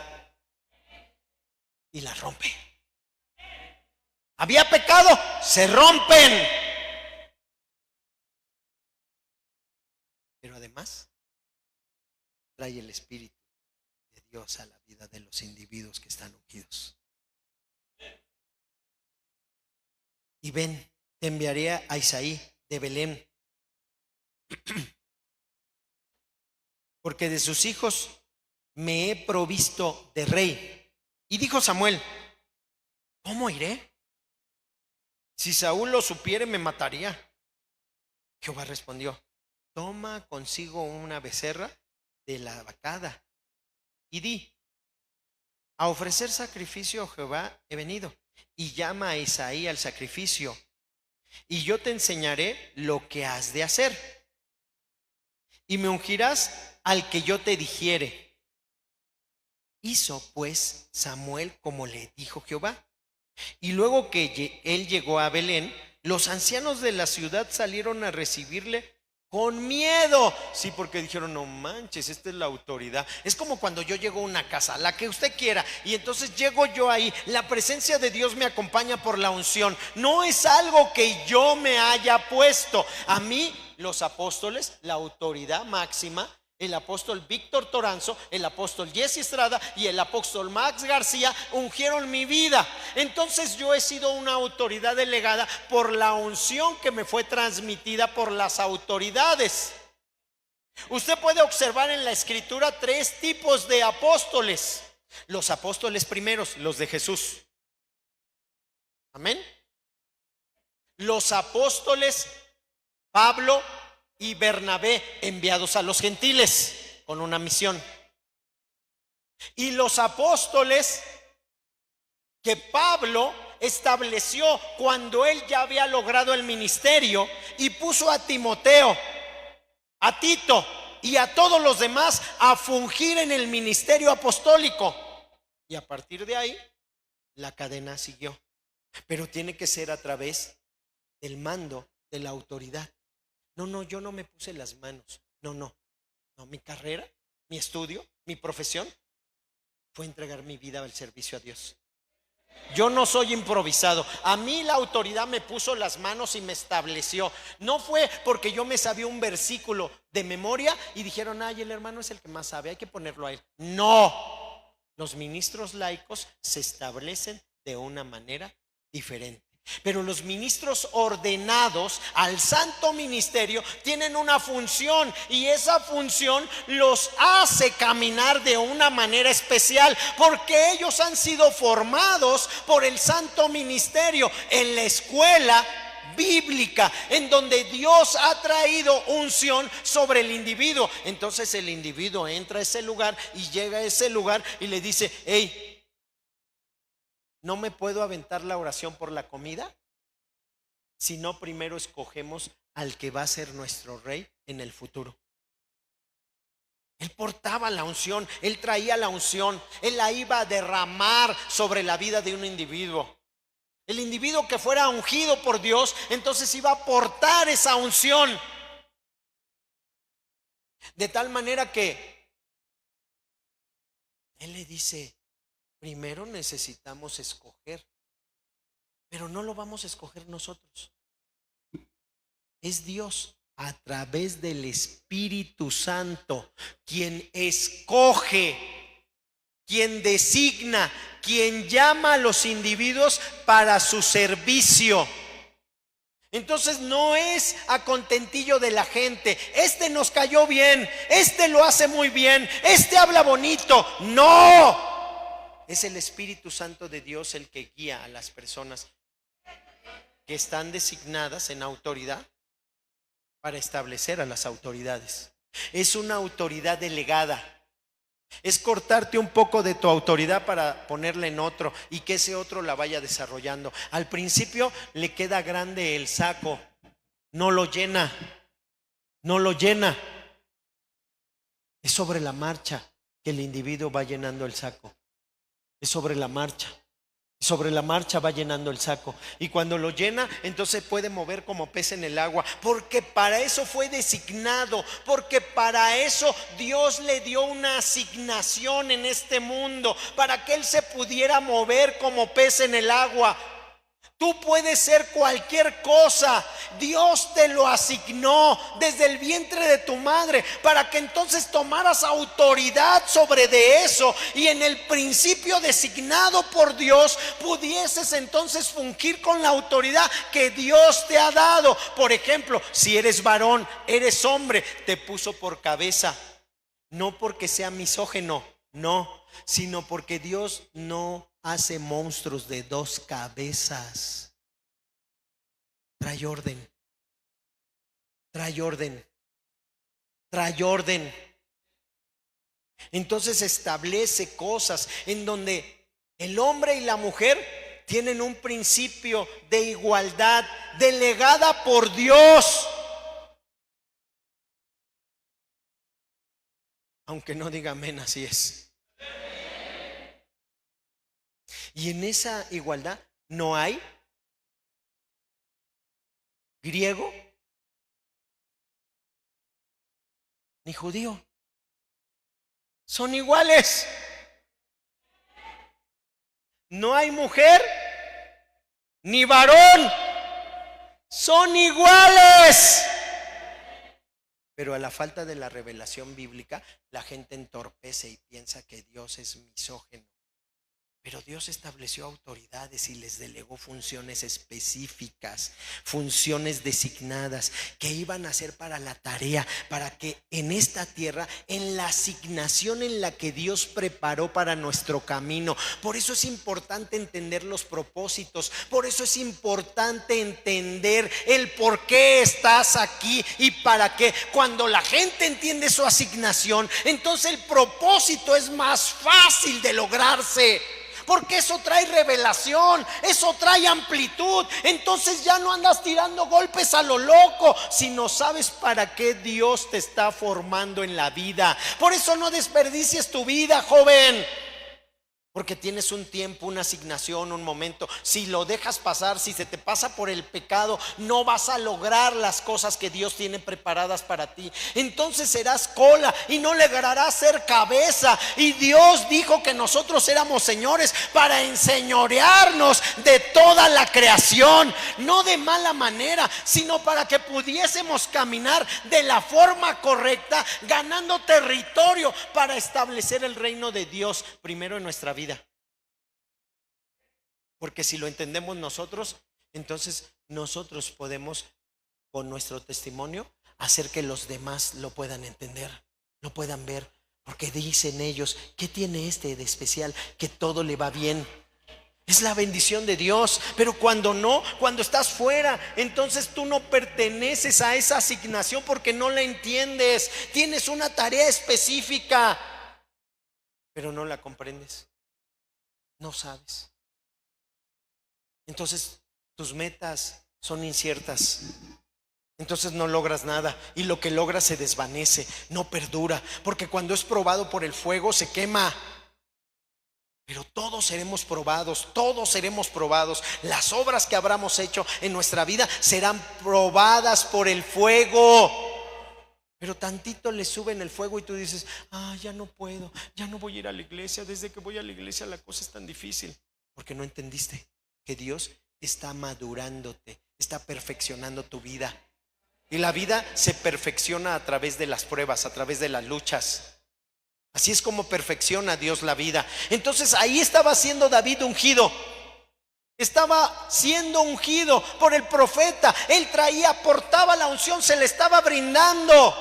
y las rompe. Había pecado, se rompen. Pero además trae el Espíritu de Dios a la vida de los individuos que están ungidos. Y ven, te enviaré a Isaí de Belén, porque de sus hijos me he provisto de rey. Y dijo Samuel: ¿cómo iré? Si Saúl lo supiere, me mataría. Jehová respondió: toma consigo una becerra de la vacada y di: a ofrecer sacrificio a Jehová he venido. Y llama a Isaí al sacrificio, y yo te enseñaré lo que has de hacer, y me ungirás al que yo te dijere. Hizo pues Samuel como le dijo Jehová. Y luego que él llegó a Belén, los ancianos de la ciudad salieron a recibirle con miedo. Sí, porque dijeron: no manches, esta es la autoridad. Es como cuando yo llego a una casa, la que usted quiera, y entonces llego yo ahí. La presencia de Dios me acompaña por la unción. No es algo que yo me haya puesto. A mí, los apóstoles, la autoridad máxima, el apóstol Víctor Toranzo, el apóstol Jesse Estrada y el apóstol Max García ungieron mi vida. Entonces yo he sido una autoridad delegada por la unción que me fue transmitida por las autoridades. Usted puede observar en la escritura 3 tipos de apóstoles. Los apóstoles primeros, los de Jesús. Amén. Los apóstoles Pablo y Bernabé, enviados a los gentiles con una misión. Y los apóstoles que Pablo estableció cuando él ya había logrado el ministerio y puso a Timoteo, a Tito y a todos los demás a fungir en el ministerio apostólico. Y a partir de ahí la cadena siguió. Pero tiene que ser a través del mando de la autoridad. No, yo no me puse las manos. No, mi carrera, mi estudio, mi profesión fue entregar mi vida al servicio a Dios. Yo no soy improvisado. A mí la autoridad me puso las manos y me estableció. No fue porque yo me sabía un versículo de memoria y dijeron, ay, el hermano es el que más sabe, hay que ponerlo a él. No, los ministros laicos se establecen de una manera diferente. Pero los ministros ordenados al santo ministerio tienen una función, y esa función los hace caminar de una manera especial, porque ellos han sido formados por el santo ministerio en la escuela bíblica, en donde Dios ha traído unción sobre el individuo. Entonces el individuo entra a ese lugar y llega a ese lugar y le dice, hey, ¿no me puedo aventar la oración por la comida? Si no, primero escogemos al que va a ser nuestro rey en el futuro. Él portaba la unción, él traía la unción, él la iba a derramar sobre la vida de un individuo. El individuo que fuera ungido por Dios, entonces iba a portar esa unción. De tal manera que él le dice, primero necesitamos escoger, pero no lo vamos a escoger nosotros. Es Dios a través del Espíritu Santo quien escoge, quien designa, quien llama a los individuos para su servicio. Entonces no es a contentillo de la gente. Este nos cayó bien, este lo hace muy bien, este habla bonito. No, es el Espíritu Santo de Dios el que guía a las personas que están designadas en autoridad para establecer a las autoridades. Es una autoridad delegada. Es cortarte un poco de tu autoridad para ponerla en otro y que ese otro la vaya desarrollando. Al principio le queda grande el saco, no lo llena. Es sobre la marcha que el individuo va llenando el saco. Es sobre la marcha. Sobre la marcha va llenando el saco, y cuando lo llena, entonces puede mover como pez en el agua, porque para eso fue designado, porque para eso Dios le dio una asignación en este mundo, para que él se pudiera mover como pez en el agua. Tú puedes ser cualquier cosa. Dios te lo asignó desde el vientre de tu madre para que entonces tomaras autoridad sobre de eso, y en el principio designado por Dios pudieses entonces fungir con la autoridad que Dios te ha dado. Por ejemplo, si eres varón, eres hombre, te puso por cabeza, no porque sea misógino, no, sino porque Dios no hace monstruos de dos cabezas. Trae orden. Entonces establece cosas en donde el hombre y la mujer tienen un principio de igualdad delegada por Dios. Aunque no diga amén, así es. Y en esa igualdad no hay griego ni judío. Son iguales. No hay mujer ni varón. Son iguales. Pero a la falta de la revelación bíblica, la gente entorpece y piensa que Dios es misógino. Pero Dios estableció autoridades y les delegó funciones específicas, funciones designadas que iban a ser para la tarea, para que en esta tierra, en la asignación en la que Dios preparó para nuestro camino. Por eso es importante entender los propósitos, por eso es importante entender el por qué estás aquí y para qué. Cuando la gente entiende su asignación, entonces el propósito es más fácil de lograrse. Porque eso trae revelación, eso trae amplitud. Entonces ya no andas tirando golpes a lo loco, sino sabes para qué Dios te está formando en la vida. Por eso no desperdicies tu vida, joven, Porque tienes un tiempo, una asignación, un momento. Si lo dejas pasar, si se te pasa por el pecado, no vas a lograr las cosas que Dios tiene preparadas para ti. Entonces serás cola y no lograrás ser cabeza. Y Dios dijo que nosotros éramos señores para enseñorearnos de toda la creación. No de mala manera, sino para que pudiésemos caminar de la forma correcta, ganando territorio para establecer el reino de Dios primero en nuestra vida. Porque si lo entendemos nosotros, entonces nosotros podemos, con nuestro testimonio, hacer que los demás lo puedan entender, lo puedan ver. Porque dicen ellos, ¿qué tiene este de especial? Que todo le va bien. Es la bendición de Dios. Pero cuando no, cuando estás fuera, entonces tú no perteneces a esa asignación porque no la entiendes. Tienes una tarea específica, pero no la comprendes. No sabes. Entonces tus metas son inciertas. Entonces no logras nada y lo que logras se desvanece, no perdura. Porque cuando es probado por el fuego se quema. Pero todos seremos probados, todos seremos probados. Las obras que habramos hecho en nuestra vida serán probadas por el fuego. Pero tantito le suben el fuego y tú dices, ya no puedo, ya no voy a ir a la iglesia. Desde que voy a la iglesia la cosa es tan difícil. Porque no entendiste que Dios está madurándote, está perfeccionando tu vida. Y la vida se perfecciona a través de las pruebas, a través de las luchas. Así es como perfecciona Dios la vida. Entonces ahí estaba siendo David ungido. Estaba siendo ungido por el profeta. Él portaba la unción, se le estaba brindando.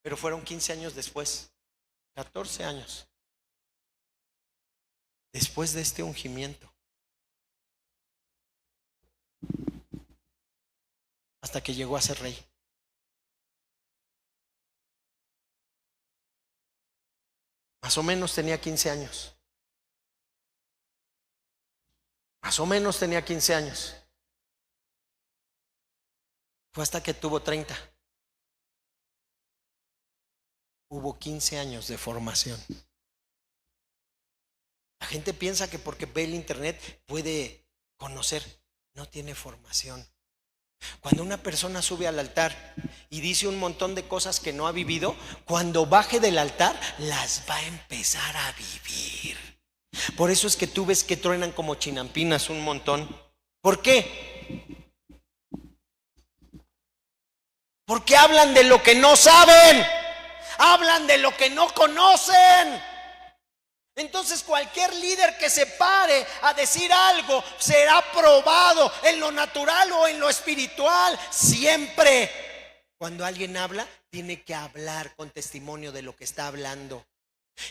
Pero fueron 15 años después, 14 años después de este ungimiento, hasta que llegó a ser rey. Más o menos tenía 15 años. Más o menos tenía 15 años. Fue hasta que tuvo 30. Hubo 15 años de formación. La gente piensa que porque ve el internet puede conocer. No tiene formación. Cuando una persona sube al altar y dice un montón de cosas que no ha vivido, cuando baje del altar las va a empezar a vivir. Por eso es que tú ves que truenan como chinampinas un montón. ¿Por qué? Porque hablan de lo que no saben. Hablan de lo que no conocen. Entonces cualquier líder que se pare a decir algo será probado en lo natural o en lo espiritual. Siempre cuando alguien habla, tiene que hablar con testimonio de lo que está hablando.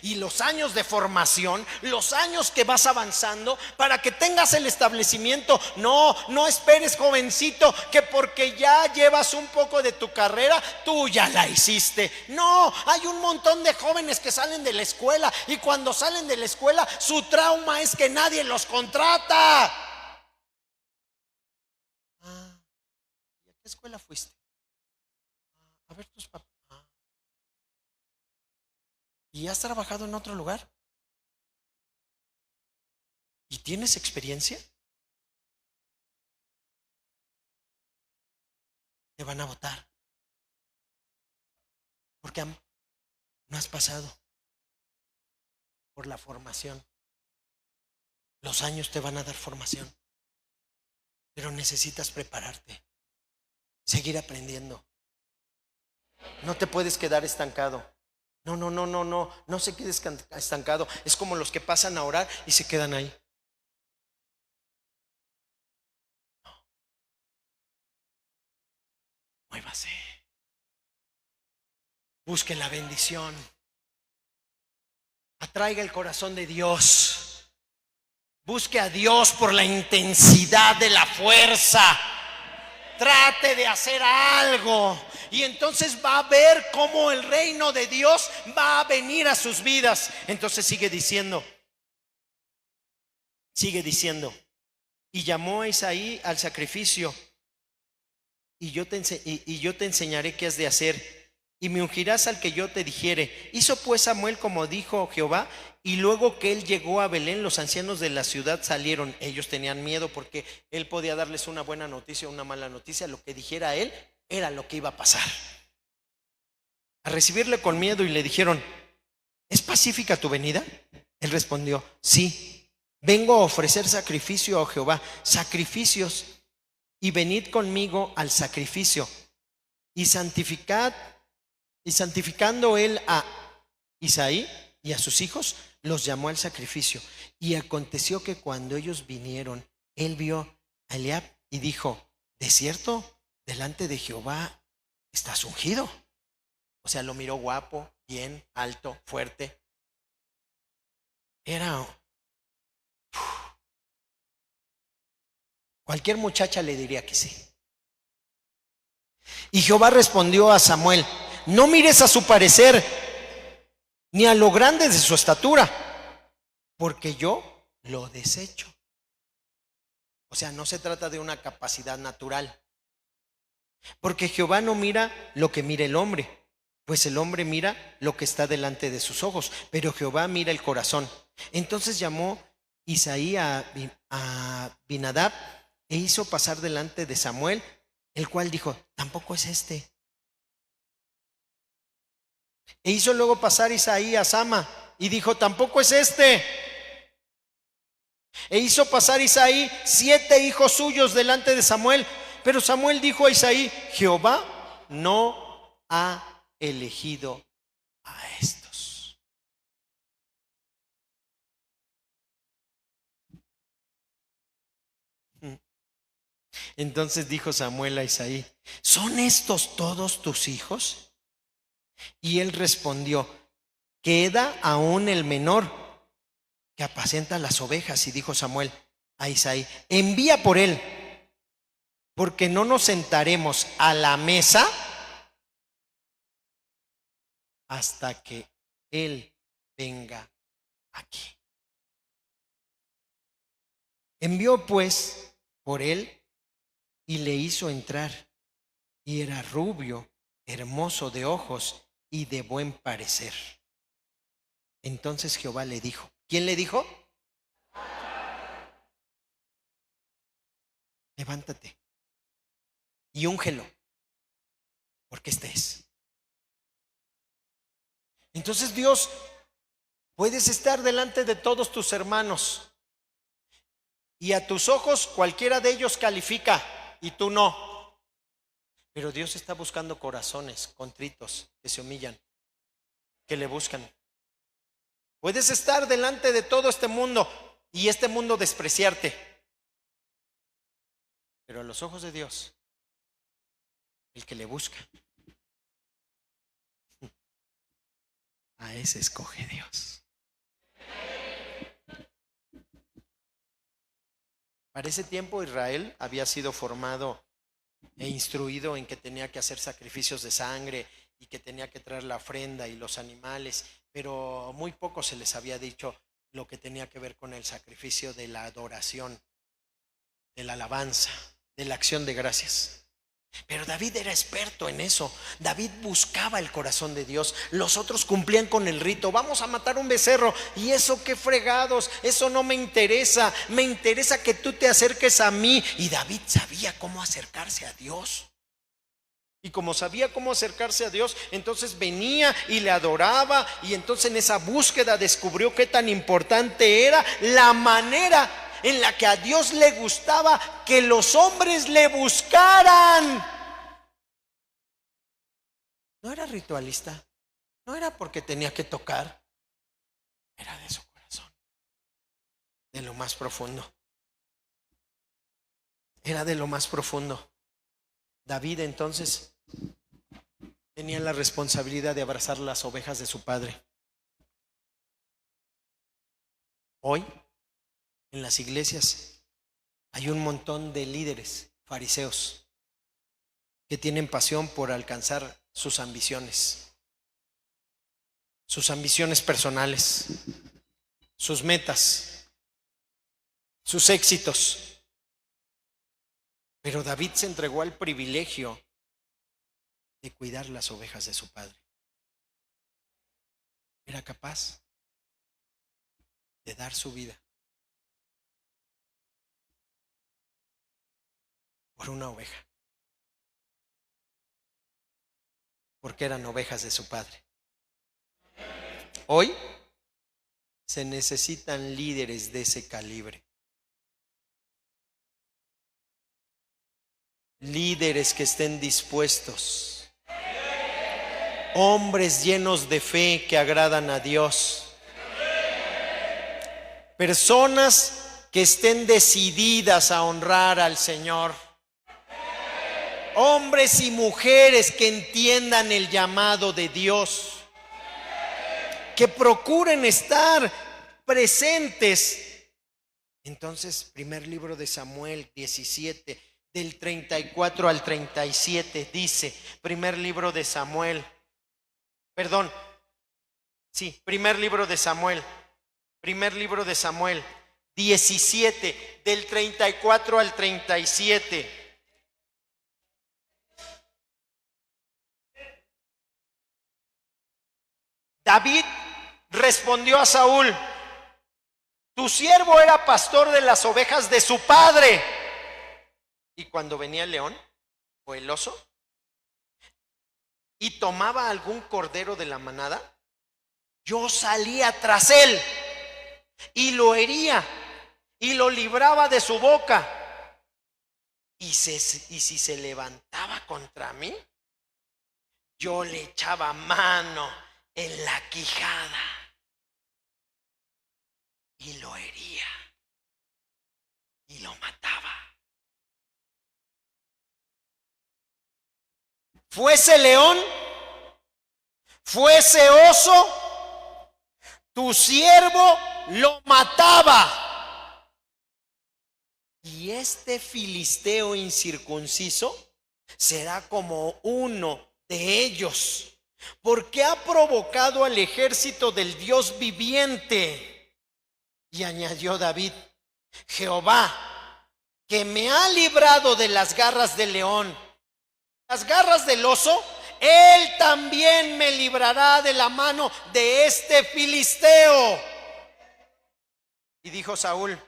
Y los años de formación, los años que vas avanzando para que tengas el establecimiento. No esperes, jovencito, que porque ya llevas un poco de tu carrera, tú ya la hiciste. No, hay un montón de jóvenes que salen de la escuela y cuando salen de la escuela su trauma es que nadie los contrata. ¿Y a qué escuela fuiste? A ver tus papás. ¿Y has trabajado en otro lugar? ¿Y tienes experiencia? Te van a votar. Porque no has pasado por la formación. Los años te van a dar formación. Pero necesitas prepararte. Seguir aprendiendo. No te puedes quedar estancado. No se quede estancado. Es como los que pasan a orar y se quedan ahí. Muévase. Busque la bendición. Atraiga el corazón de Dios. Busque a Dios por la intensidad de la fuerza. Trate de hacer algo y entonces va a ver cómo el reino de Dios va a venir a sus vidas. Entonces sigue diciendo, y llamó a Isaí al sacrificio, y yo te enseñaré qué has de hacer. y me ungirás al que yo te dijere. Hizo pues Samuel como dijo Jehová, y luego que él llegó a Belén, los ancianos de la ciudad salieron. Ellos tenían miedo porque él podía darles una buena noticia o una mala noticia. Lo que dijera él era lo que iba a pasar. A recibirle con miedo y le dijeron: ¿es pacífica tu venida? Él respondió: sí, vengo a ofrecer sacrificio a Jehová, sacrificios, y venid conmigo al sacrificio. Y santificando él a Isaí y a sus hijos, los llamó al sacrificio. Y aconteció que cuando ellos vinieron, él vio a Eliab y dijo: de cierto, delante de Jehová estás ungido. O sea, lo miró guapo, bien, alto, fuerte. Cualquier muchacha le diría que sí. Y Jehová respondió a Samuel: no mires a su parecer, ni a lo grande de su estatura, porque yo lo desecho. O sea, no se trata de una capacidad natural. Porque Jehová no mira lo que mira el hombre, pues el hombre mira lo que está delante de sus ojos, pero Jehová mira el corazón. Entonces llamó Isaí a Abinadab e hizo pasar delante de Samuel, el cual dijo: tampoco es este. E hizo luego pasar Isaí a Sama y dijo: tampoco es este. E hizo pasar Isaí 7 hijos suyos delante de Samuel, pero Samuel dijo a Isaí: Jehová no ha elegido a estos. Entonces dijo Samuel a Isaí: ¿son estos todos tus hijos? Y él respondió: queda aún el menor, que apacienta las ovejas. Y dijo Samuel a Isaí: envía por él, porque no nos sentaremos a la mesa hasta que él venga aquí. Envió pues por él y le hizo entrar, y era rubio, hermoso de ojos y de buen parecer. Entonces Jehová le dijo. ¿Quién le dijo? Levántate y úngelo, porque este es. Entonces Dios, puedes estar delante de todos tus hermanos y a tus ojos cualquiera de ellos califica y tú no. Pero Dios está buscando corazones contritos que se humillan, que le buscan. Puedes estar delante de todo este mundo y este mundo despreciarte, pero a los ojos de Dios, el que le busca, a ese escoge Dios. Para ese tiempo Israel había sido formado e instruido en que tenía que hacer sacrificios de sangre y que tenía que traer la ofrenda y los animales, pero muy poco se les había dicho lo que tenía que ver con el sacrificio de la adoración, de la alabanza, de la acción de gracias. Pero David era experto en eso. David buscaba el corazón de Dios. Los otros cumplían con el rito: vamos a matar un becerro. Y eso, qué fregados, eso no me interesa. Me interesa que tú te acerques a mí. Y David sabía cómo acercarse a Dios. Y como sabía cómo acercarse a Dios, entonces venía y le adoraba. Y entonces en esa búsqueda descubrió qué tan importante era la manera en la que a Dios le gustaba que los hombres le buscaran. No era ritualista, no era porque tenía que tocar, era de su corazón, de lo más profundo. Era de lo más profundo. David entonces tenía la responsabilidad de abrazar las ovejas de su padre. Hoy en las iglesias hay un montón de líderes fariseos que tienen pasión por alcanzar sus ambiciones personales, sus metas, sus éxitos. Pero David se entregó al privilegio de cuidar las ovejas de su padre. Era capaz de dar su vida por una oveja, porque eran ovejas de su padre. Hoy se necesitan líderes de ese calibre. Líderes que estén dispuestos. Hombres llenos de fe que agradan a Dios. Personas que estén decididas a honrar al Señor. Hombres y mujeres que entiendan el llamado de Dios. Que procuren estar presentes. Entonces, primer libro de Samuel 17, del 34 al 37, dice, primer libro de Samuel, primer libro de Samuel 17, del 34 al 37. David respondió a Saúl: tu siervo era pastor de las ovejas de su padre. Y cuando venía el león o el oso y tomaba algún cordero de la manada, yo salía tras él y lo hería y lo libraba de su boca. Y si se levantaba contra mí, yo le echaba mano en la quijada y lo hería y lo mataba. Fuese león, fuese oso, tu siervo lo mataba. Y este filisteo incircunciso será como uno de ellos, porque ha provocado al ejército del Dios viviente. Y añadió David: Jehová, que me ha librado de las garras del león, las garras del oso, él también me librará de la mano de este filisteo. Y dijo Saúl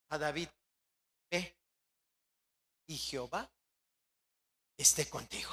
a David: ve, y Jehová esté contigo.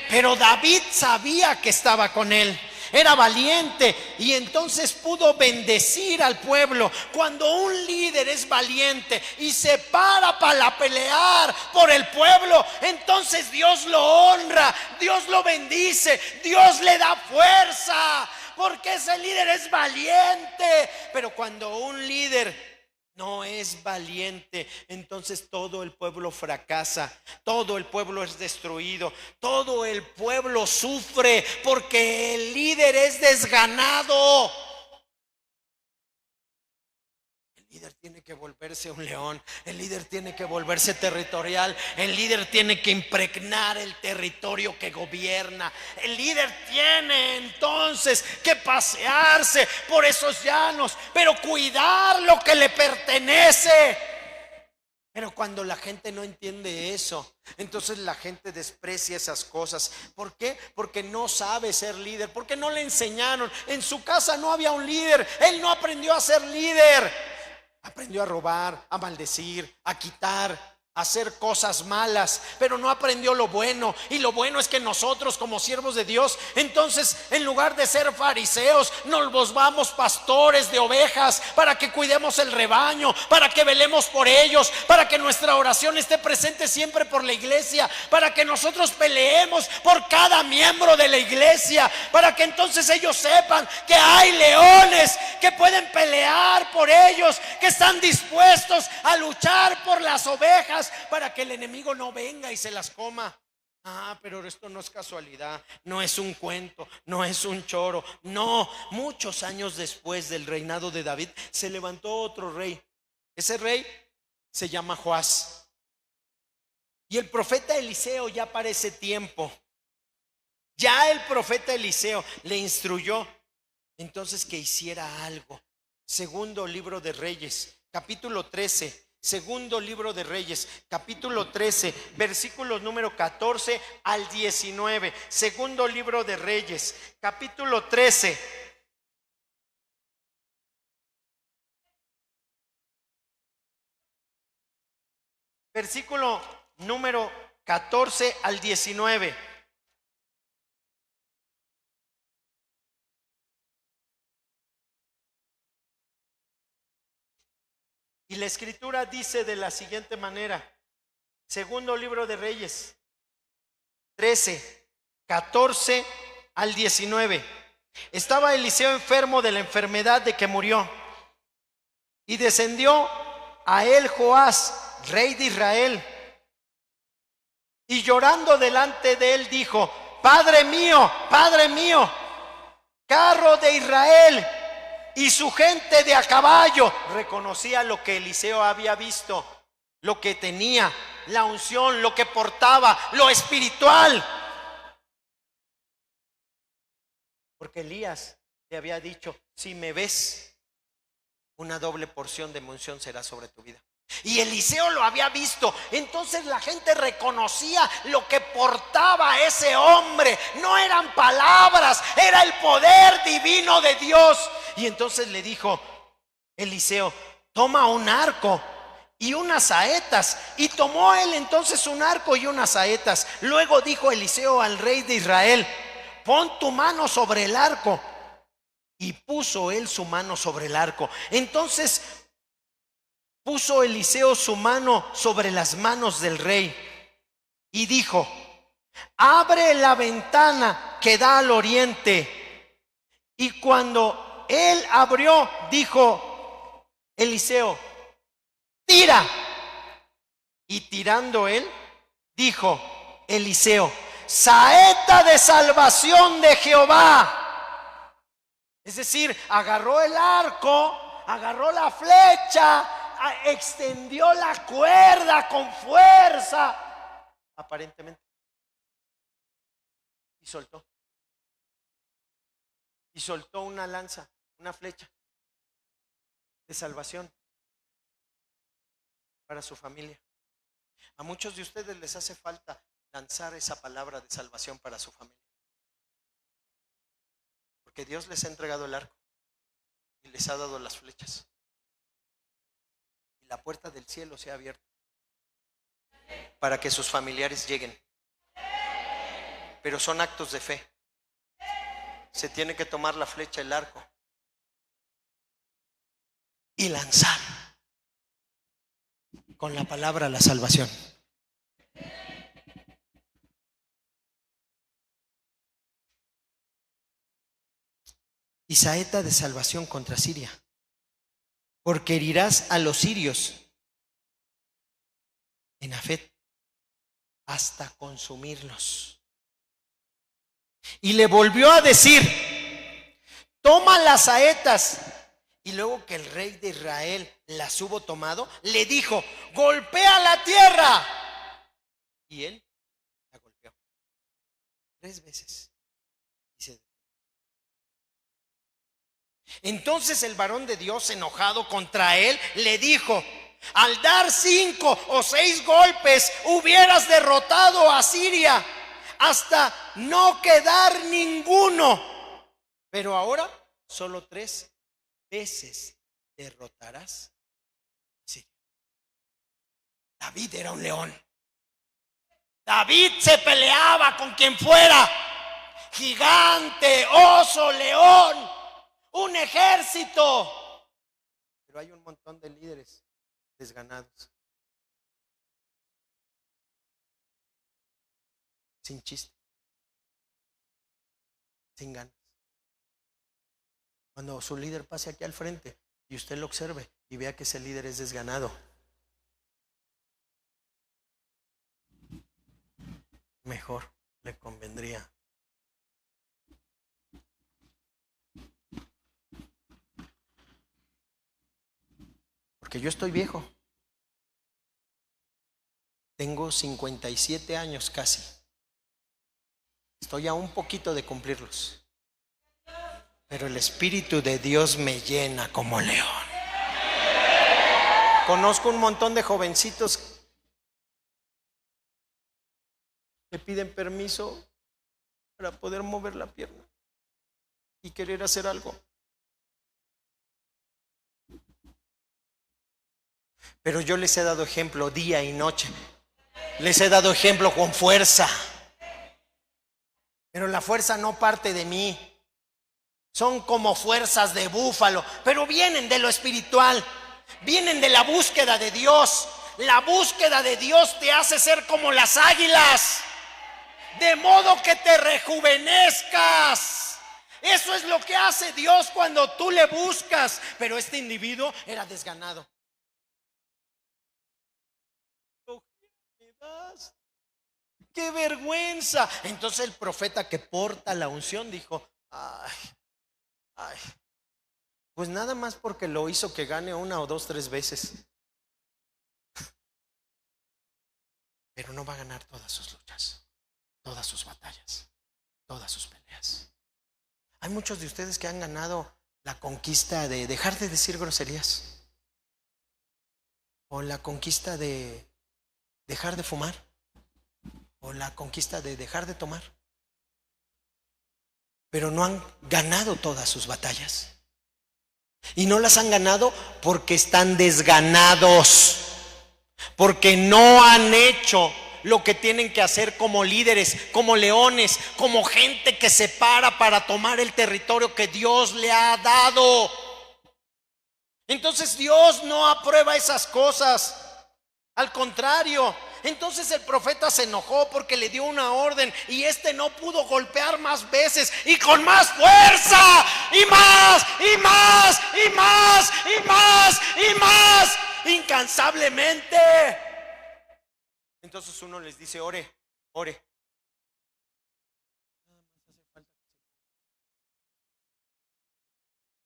Pero David sabía que estaba con él, era valiente, y entonces pudo bendecir al pueblo. Cuando un líder es valiente y se para pelear por el pueblo, entonces Dios lo honra, Dios lo bendice, Dios le da fuerza, porque ese líder es valiente. Pero cuando un líder no es valiente, entonces todo el pueblo fracasa, todo el pueblo es destruido, todo el pueblo sufre, porque el líder es desganado. El líder tiene que volverse un león, el líder tiene que volverse territorial, el líder tiene que impregnar el territorio que gobierna, el líder tiene entonces que pasearse por esos llanos, pero cuidar lo que le pertenece. Pero cuando la gente no entiende eso, entonces la gente desprecia esas cosas. ¿Por qué? Porque no sabe ser líder, porque no le enseñaron. En su casa no había un líder, él no aprendió a ser líder. Aprendió a robar, a maldecir, a quitar, a hacer cosas malas, pero no aprendió lo bueno. Y lo bueno es que nosotros, como siervos de Dios, entonces en lugar de ser fariseos, nos volvamos pastores de ovejas, para que cuidemos el rebaño, para que velemos por ellos, para que nuestra oración esté presente siempre por la iglesia, para que nosotros peleemos por cada miembro de la iglesia, para que entonces ellos sepan que hay leones que pueden pelear por ellos, que están dispuestos a luchar por las ovejas, para que el enemigo no venga y se las coma. Pero esto no es casualidad, no es un cuento, no es un choro. No, muchos años después del reinado de David se levantó otro rey. Ese rey se llama Joás. Y el profeta Eliseo, ya para ese tiempo, ya el profeta Eliseo le instruyó entonces que hiciera algo. Segundo libro de Reyes, capítulo 13. Segundo libro de Reyes, capítulo 13, versículos número 14 al 19. Segundo libro de Reyes, capítulo 13. Versículo número 14 al 19. Y la escritura dice de la siguiente manera. Segundo libro de Reyes 13, 14 al 19. Estaba Eliseo enfermo de la enfermedad de que murió. Y descendió a él Joás, rey de Israel. Y llorando delante de él dijo: Padre mío, carro de Israel y su gente de a caballo. Reconocía lo que Eliseo había visto, lo que tenía, la unción, lo que portaba, lo espiritual. Porque Elías le había dicho: si me ves, una doble porción de unción será sobre tu vida. Y Eliseo lo había visto. Entonces la gente reconocía lo que portaba ese hombre. No eran palabras, era el poder divino de Dios. Y entonces le dijo Eliseo: toma un arco y unas saetas. Y tomó él entonces un arco y unas saetas. Luego dijo Eliseo al rey de Israel: pon tu mano sobre el arco. Y puso él su mano sobre el arco. Entonces puso Eliseo su mano sobre las manos del rey y dijo: abre la ventana que da al oriente. Y cuando él abrió, dijo Eliseo: tira. Y tirando él, dijo Eliseo: saeta de salvación de Jehová. Es decir, agarró el arco, agarró la flecha, extendió la cuerda con fuerza, aparentemente, y soltó. Y soltó una lanza, una flecha de salvación para su familia. A muchos de ustedes les hace falta lanzar esa palabra de salvación para su familia, porque Dios les ha entregado el arco y les ha dado las flechas. La puerta del cielo se ha abierto para que sus familiares lleguen. Pero son actos de fe. Se tiene que tomar la flecha, el arco, y lanzar con la palabra la salvación. Y saeta de salvación contra Siria. Porque herirás a los sirios en Afet hasta consumirlos. Y le volvió a decir: toma las saetas. Y luego que el rey de Israel las hubo tomado, le dijo: golpea la tierra. Y él la golpeó 3 veces. Dice. Entonces el varón de Dios, enojado contra él, le dijo: al dar 5 o 6 golpes hubieras derrotado a Siria hasta no quedar ninguno. Pero ahora solo 3 veces derrotarás a Siria. David era un león. David se peleaba con quien fuera. Gigante, oso, león, un ejército. Pero hay un montón de líderes desganados, sin chiste, sin ganas. Cuando su líder pase aquí al frente y usted lo observe y vea que ese líder es desganado, mejor le convendría porque yo estoy viejo. Tengo 57 años casi. Estoy a un poquito de cumplirlos. Pero el Espíritu de Dios me llena como león. Conozco un montón de jovencitos que piden permiso para poder mover la pierna y querer hacer algo. Pero yo les he dado ejemplo día y noche. Les he dado ejemplo con fuerza. Pero la fuerza no parte de mí. Son como fuerzas de búfalo, pero vienen de lo espiritual. Vienen de la búsqueda de Dios. La búsqueda de Dios te hace ser como las águilas, de modo que te rejuvenezcas. Eso es lo que hace Dios cuando tú le buscas. Pero este individuo era desganado. ¡Qué vergüenza! Entonces el profeta que porta la unción dijo: ay, pues nada más porque lo hizo que gane 1 o 2, 3 veces. Pero no va a ganar todas sus luchas, todas sus batallas, todas sus peleas. Hay muchos de ustedes que han ganado la conquista de dejar de decir groserías, o la conquista de dejar de fumar, o la conquista de dejar de tomar, pero no han ganado todas sus batallas. Y no las han ganado porque están desganados, porque no han hecho lo que tienen que hacer como líderes, como leones, como gente que se para tomar el territorio que Dios le ha dado. Entonces Dios no aprueba esas cosas. Al contrario, entonces el profeta se enojó porque le dio una orden y no pudo golpear más veces y con más fuerza, y más, y más, y más, y más, y más, incansablemente. Entonces uno les dice: ore, ore. En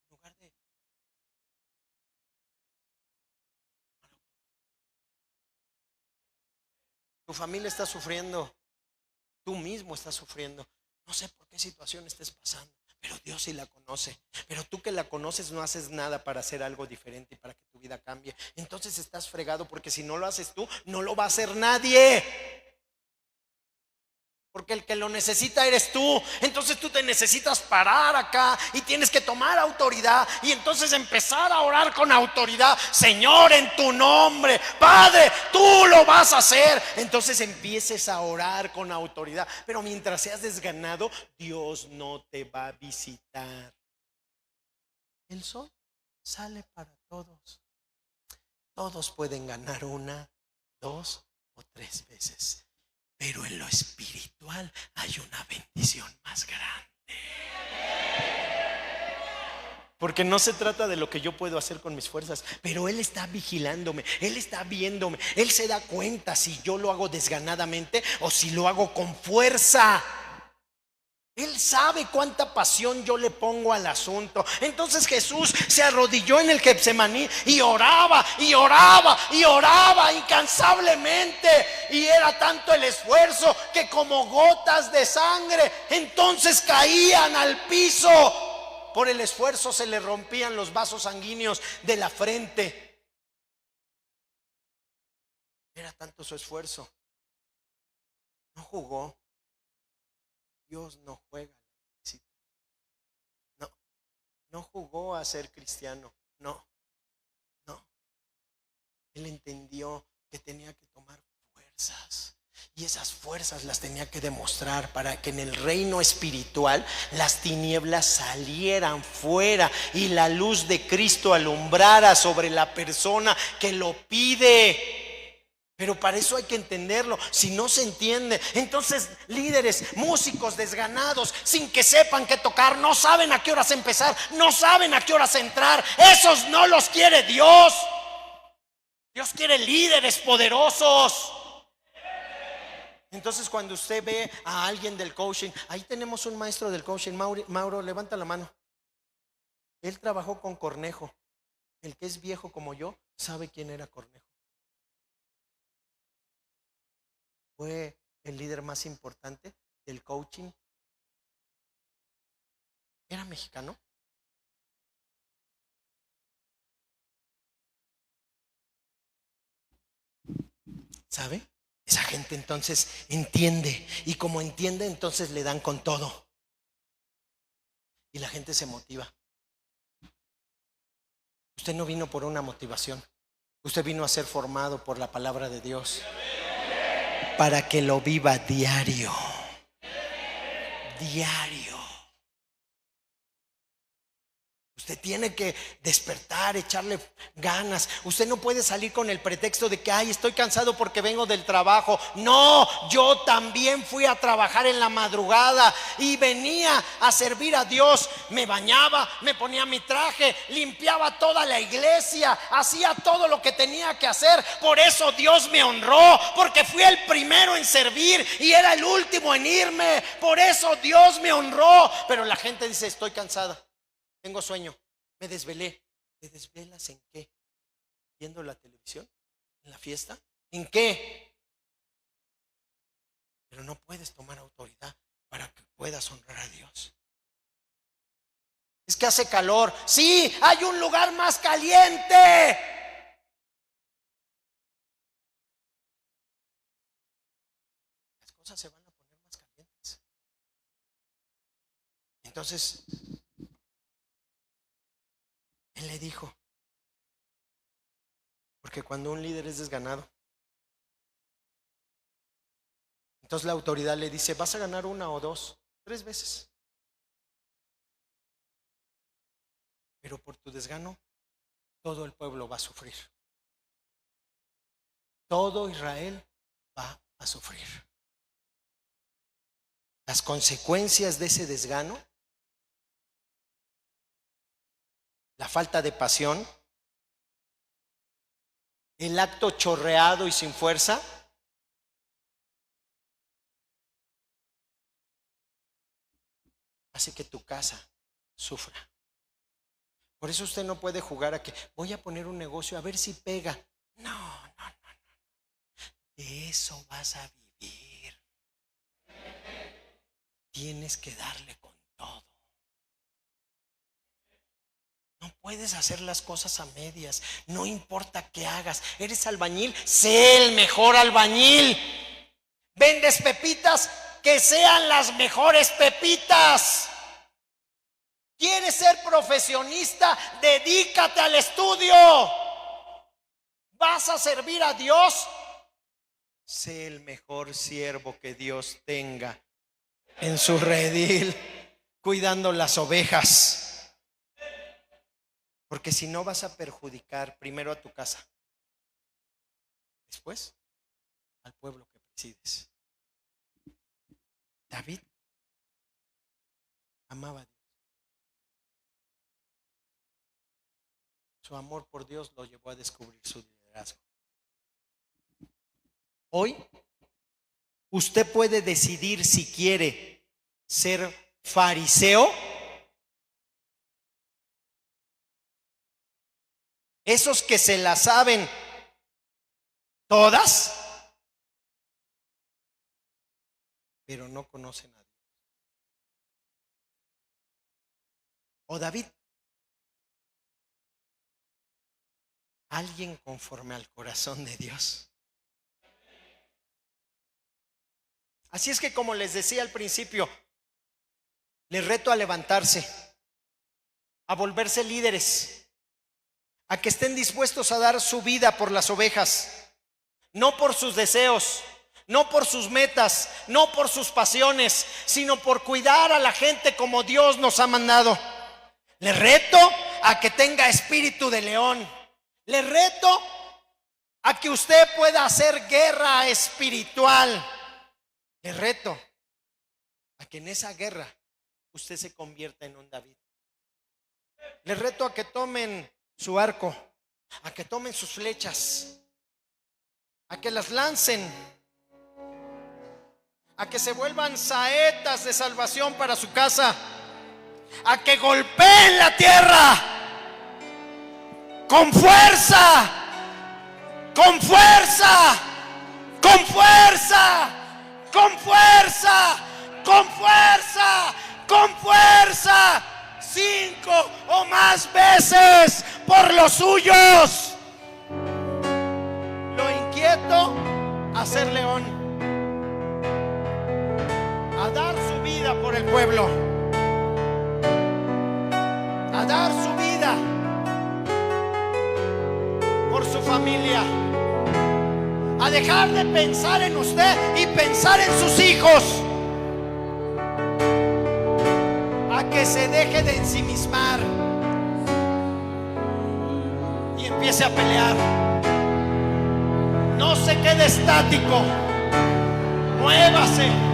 lugar de tu familia está sufriendo, tú mismo estás sufriendo. No sé por qué situación estés pasando, pero Dios sí la conoce. Pero tú que la conoces no haces nada para hacer algo diferente y para que tu vida cambie. Entonces estás fregado, porque si no lo haces tú, no lo va a hacer nadie. Porque el que lo necesita eres tú. Entonces tú te necesitas parar acá y tienes que tomar autoridad y entonces empezar a orar con autoridad. Señor, en tu nombre, Padre, tú lo vas a hacer. Entonces empieces a orar con autoridad. Pero mientras seas desganado, Dios no te va a visitar. El sol sale para todos. Todos pueden ganar 1, 2 o 3 veces. Pero en lo espiritual hay una bendición más grande. Porque no se trata de lo que yo puedo hacer con mis fuerzas, pero Él está vigilándome, Él está viéndome, Él se da cuenta si yo lo hago desganadamente o si lo hago con fuerza. Él sabe cuánta pasión yo le pongo al asunto. Entonces Jesús se arrodilló en el Getsemaní y oraba y oraba y oraba incansablemente. Y era tanto el esfuerzo que como gotas de sangre entonces caían al piso. Por el esfuerzo se le rompían los vasos sanguíneos de la frente. Era tanto su esfuerzo. No jugó. Dios no juega. No jugó a ser cristiano. No. Él entendió que tenía que tomar fuerzas. Y esas fuerzas las tenía que demostrar para que en el reino espiritual las tinieblas salieran fuera y la luz de Cristo alumbrara sobre la persona que lo pide. Pero para eso hay que entenderlo. Si no se entiende, entonces líderes, músicos desganados, sin que sepan qué tocar, no saben a qué horas empezar, no saben a qué horas entrar. Esos no los quiere Dios. Dios quiere líderes poderosos. Entonces cuando usted ve a alguien del coaching, ahí tenemos un maestro del coaching. Mauro, levanta la mano. Él trabajó con Cornejo. El que es viejo como yo sabe quién era Cornejo. Fue el líder más importante del coaching. ¿Era mexicano? ¿Sabe? Esa gente entonces entiende, y como entiende, entonces le dan con todo. Y la gente se motiva. Usted no vino por una motivación. Usted vino a ser formado por la palabra de Dios para que lo viva diario. Diario. Usted tiene que despertar, echarle ganas. Usted no puede salir con el pretexto de que, ay, estoy cansado porque vengo del trabajo. No, yo también fui a trabajar en la madrugada y venía a servir a Dios. Me bañaba, me ponía mi traje, limpiaba toda la iglesia, hacía todo lo que tenía que hacer. Por eso Dios me honró, porque fui el primero en servir y era el último en irme. Por eso Dios me honró. Pero la gente dice, estoy cansada, tengo sueño, me desvelé. ¿Te desvelas en qué? ¿Viendo la televisión? ¿En la fiesta? ¿En qué? Pero no puedes tomar autoridad para que puedas honrar a Dios. Es que hace calor. Sí, hay un lugar más caliente. Las cosas se van a poner más calientes. Entonces él le dijo, porque cuando un líder es desganado, entonces la autoridad le dice, vas a ganar 1 o 2, 3 veces. Pero por tu desgano, todo el pueblo va a sufrir. Todo Israel va a sufrir. Las consecuencias de ese desgano, la falta de pasión, el acto chorreado y sin fuerza, hace que tu casa sufra. Por eso usted no puede jugar a que voy a poner un negocio a ver si pega. No. De eso vas a vivir. Tienes que darle con todo. No puedes hacer las cosas a medias. No importa qué hagas. Eres albañil, sé el mejor albañil. Vendes pepitas, que sean las mejores pepitas. ¿Quieres ser profesionista? Dedícate al estudio. ¿Vas a servir a Dios? Sé el mejor siervo que Dios tenga en su redil, cuidando las ovejas. Porque si no, vas a perjudicar primero a tu casa, después al pueblo que presides. David amaba a Dios. Su amor por Dios lo llevó a descubrir su liderazgo. Hoy usted puede decidir si quiere ser fariseo, esos que se la saben todas, pero no conocen a Dios. O David, alguien conforme al corazón de Dios. Así es que, como les decía al principio, les reto a levantarse, a volverse líderes, a que estén dispuestos a dar su vida por las ovejas, no por sus deseos, no por sus metas, no por sus pasiones, sino por cuidar a la gente como Dios nos ha mandado. Les reto a que tenga espíritu de león. Les reto a que usted pueda hacer guerra espiritual. Les reto a que en esa guerra usted se convierta en un David. Les reto a que tomen su arco, a que tomen sus flechas, a que las lancen, a que se vuelvan saetas de salvación para su casa, a que golpeen la tierra con fuerza, con fuerza, con fuerza, con fuerza, con fuerza, con fuerza, 5 o más veces por los suyos. Lo inquieto a ser león, a dar su vida por el pueblo, a dar su vida por su familia, a dejar de pensar en usted y pensar en sus hijos, a que se deje de ensimismar y empiece a pelear. No se quede estático, muévase.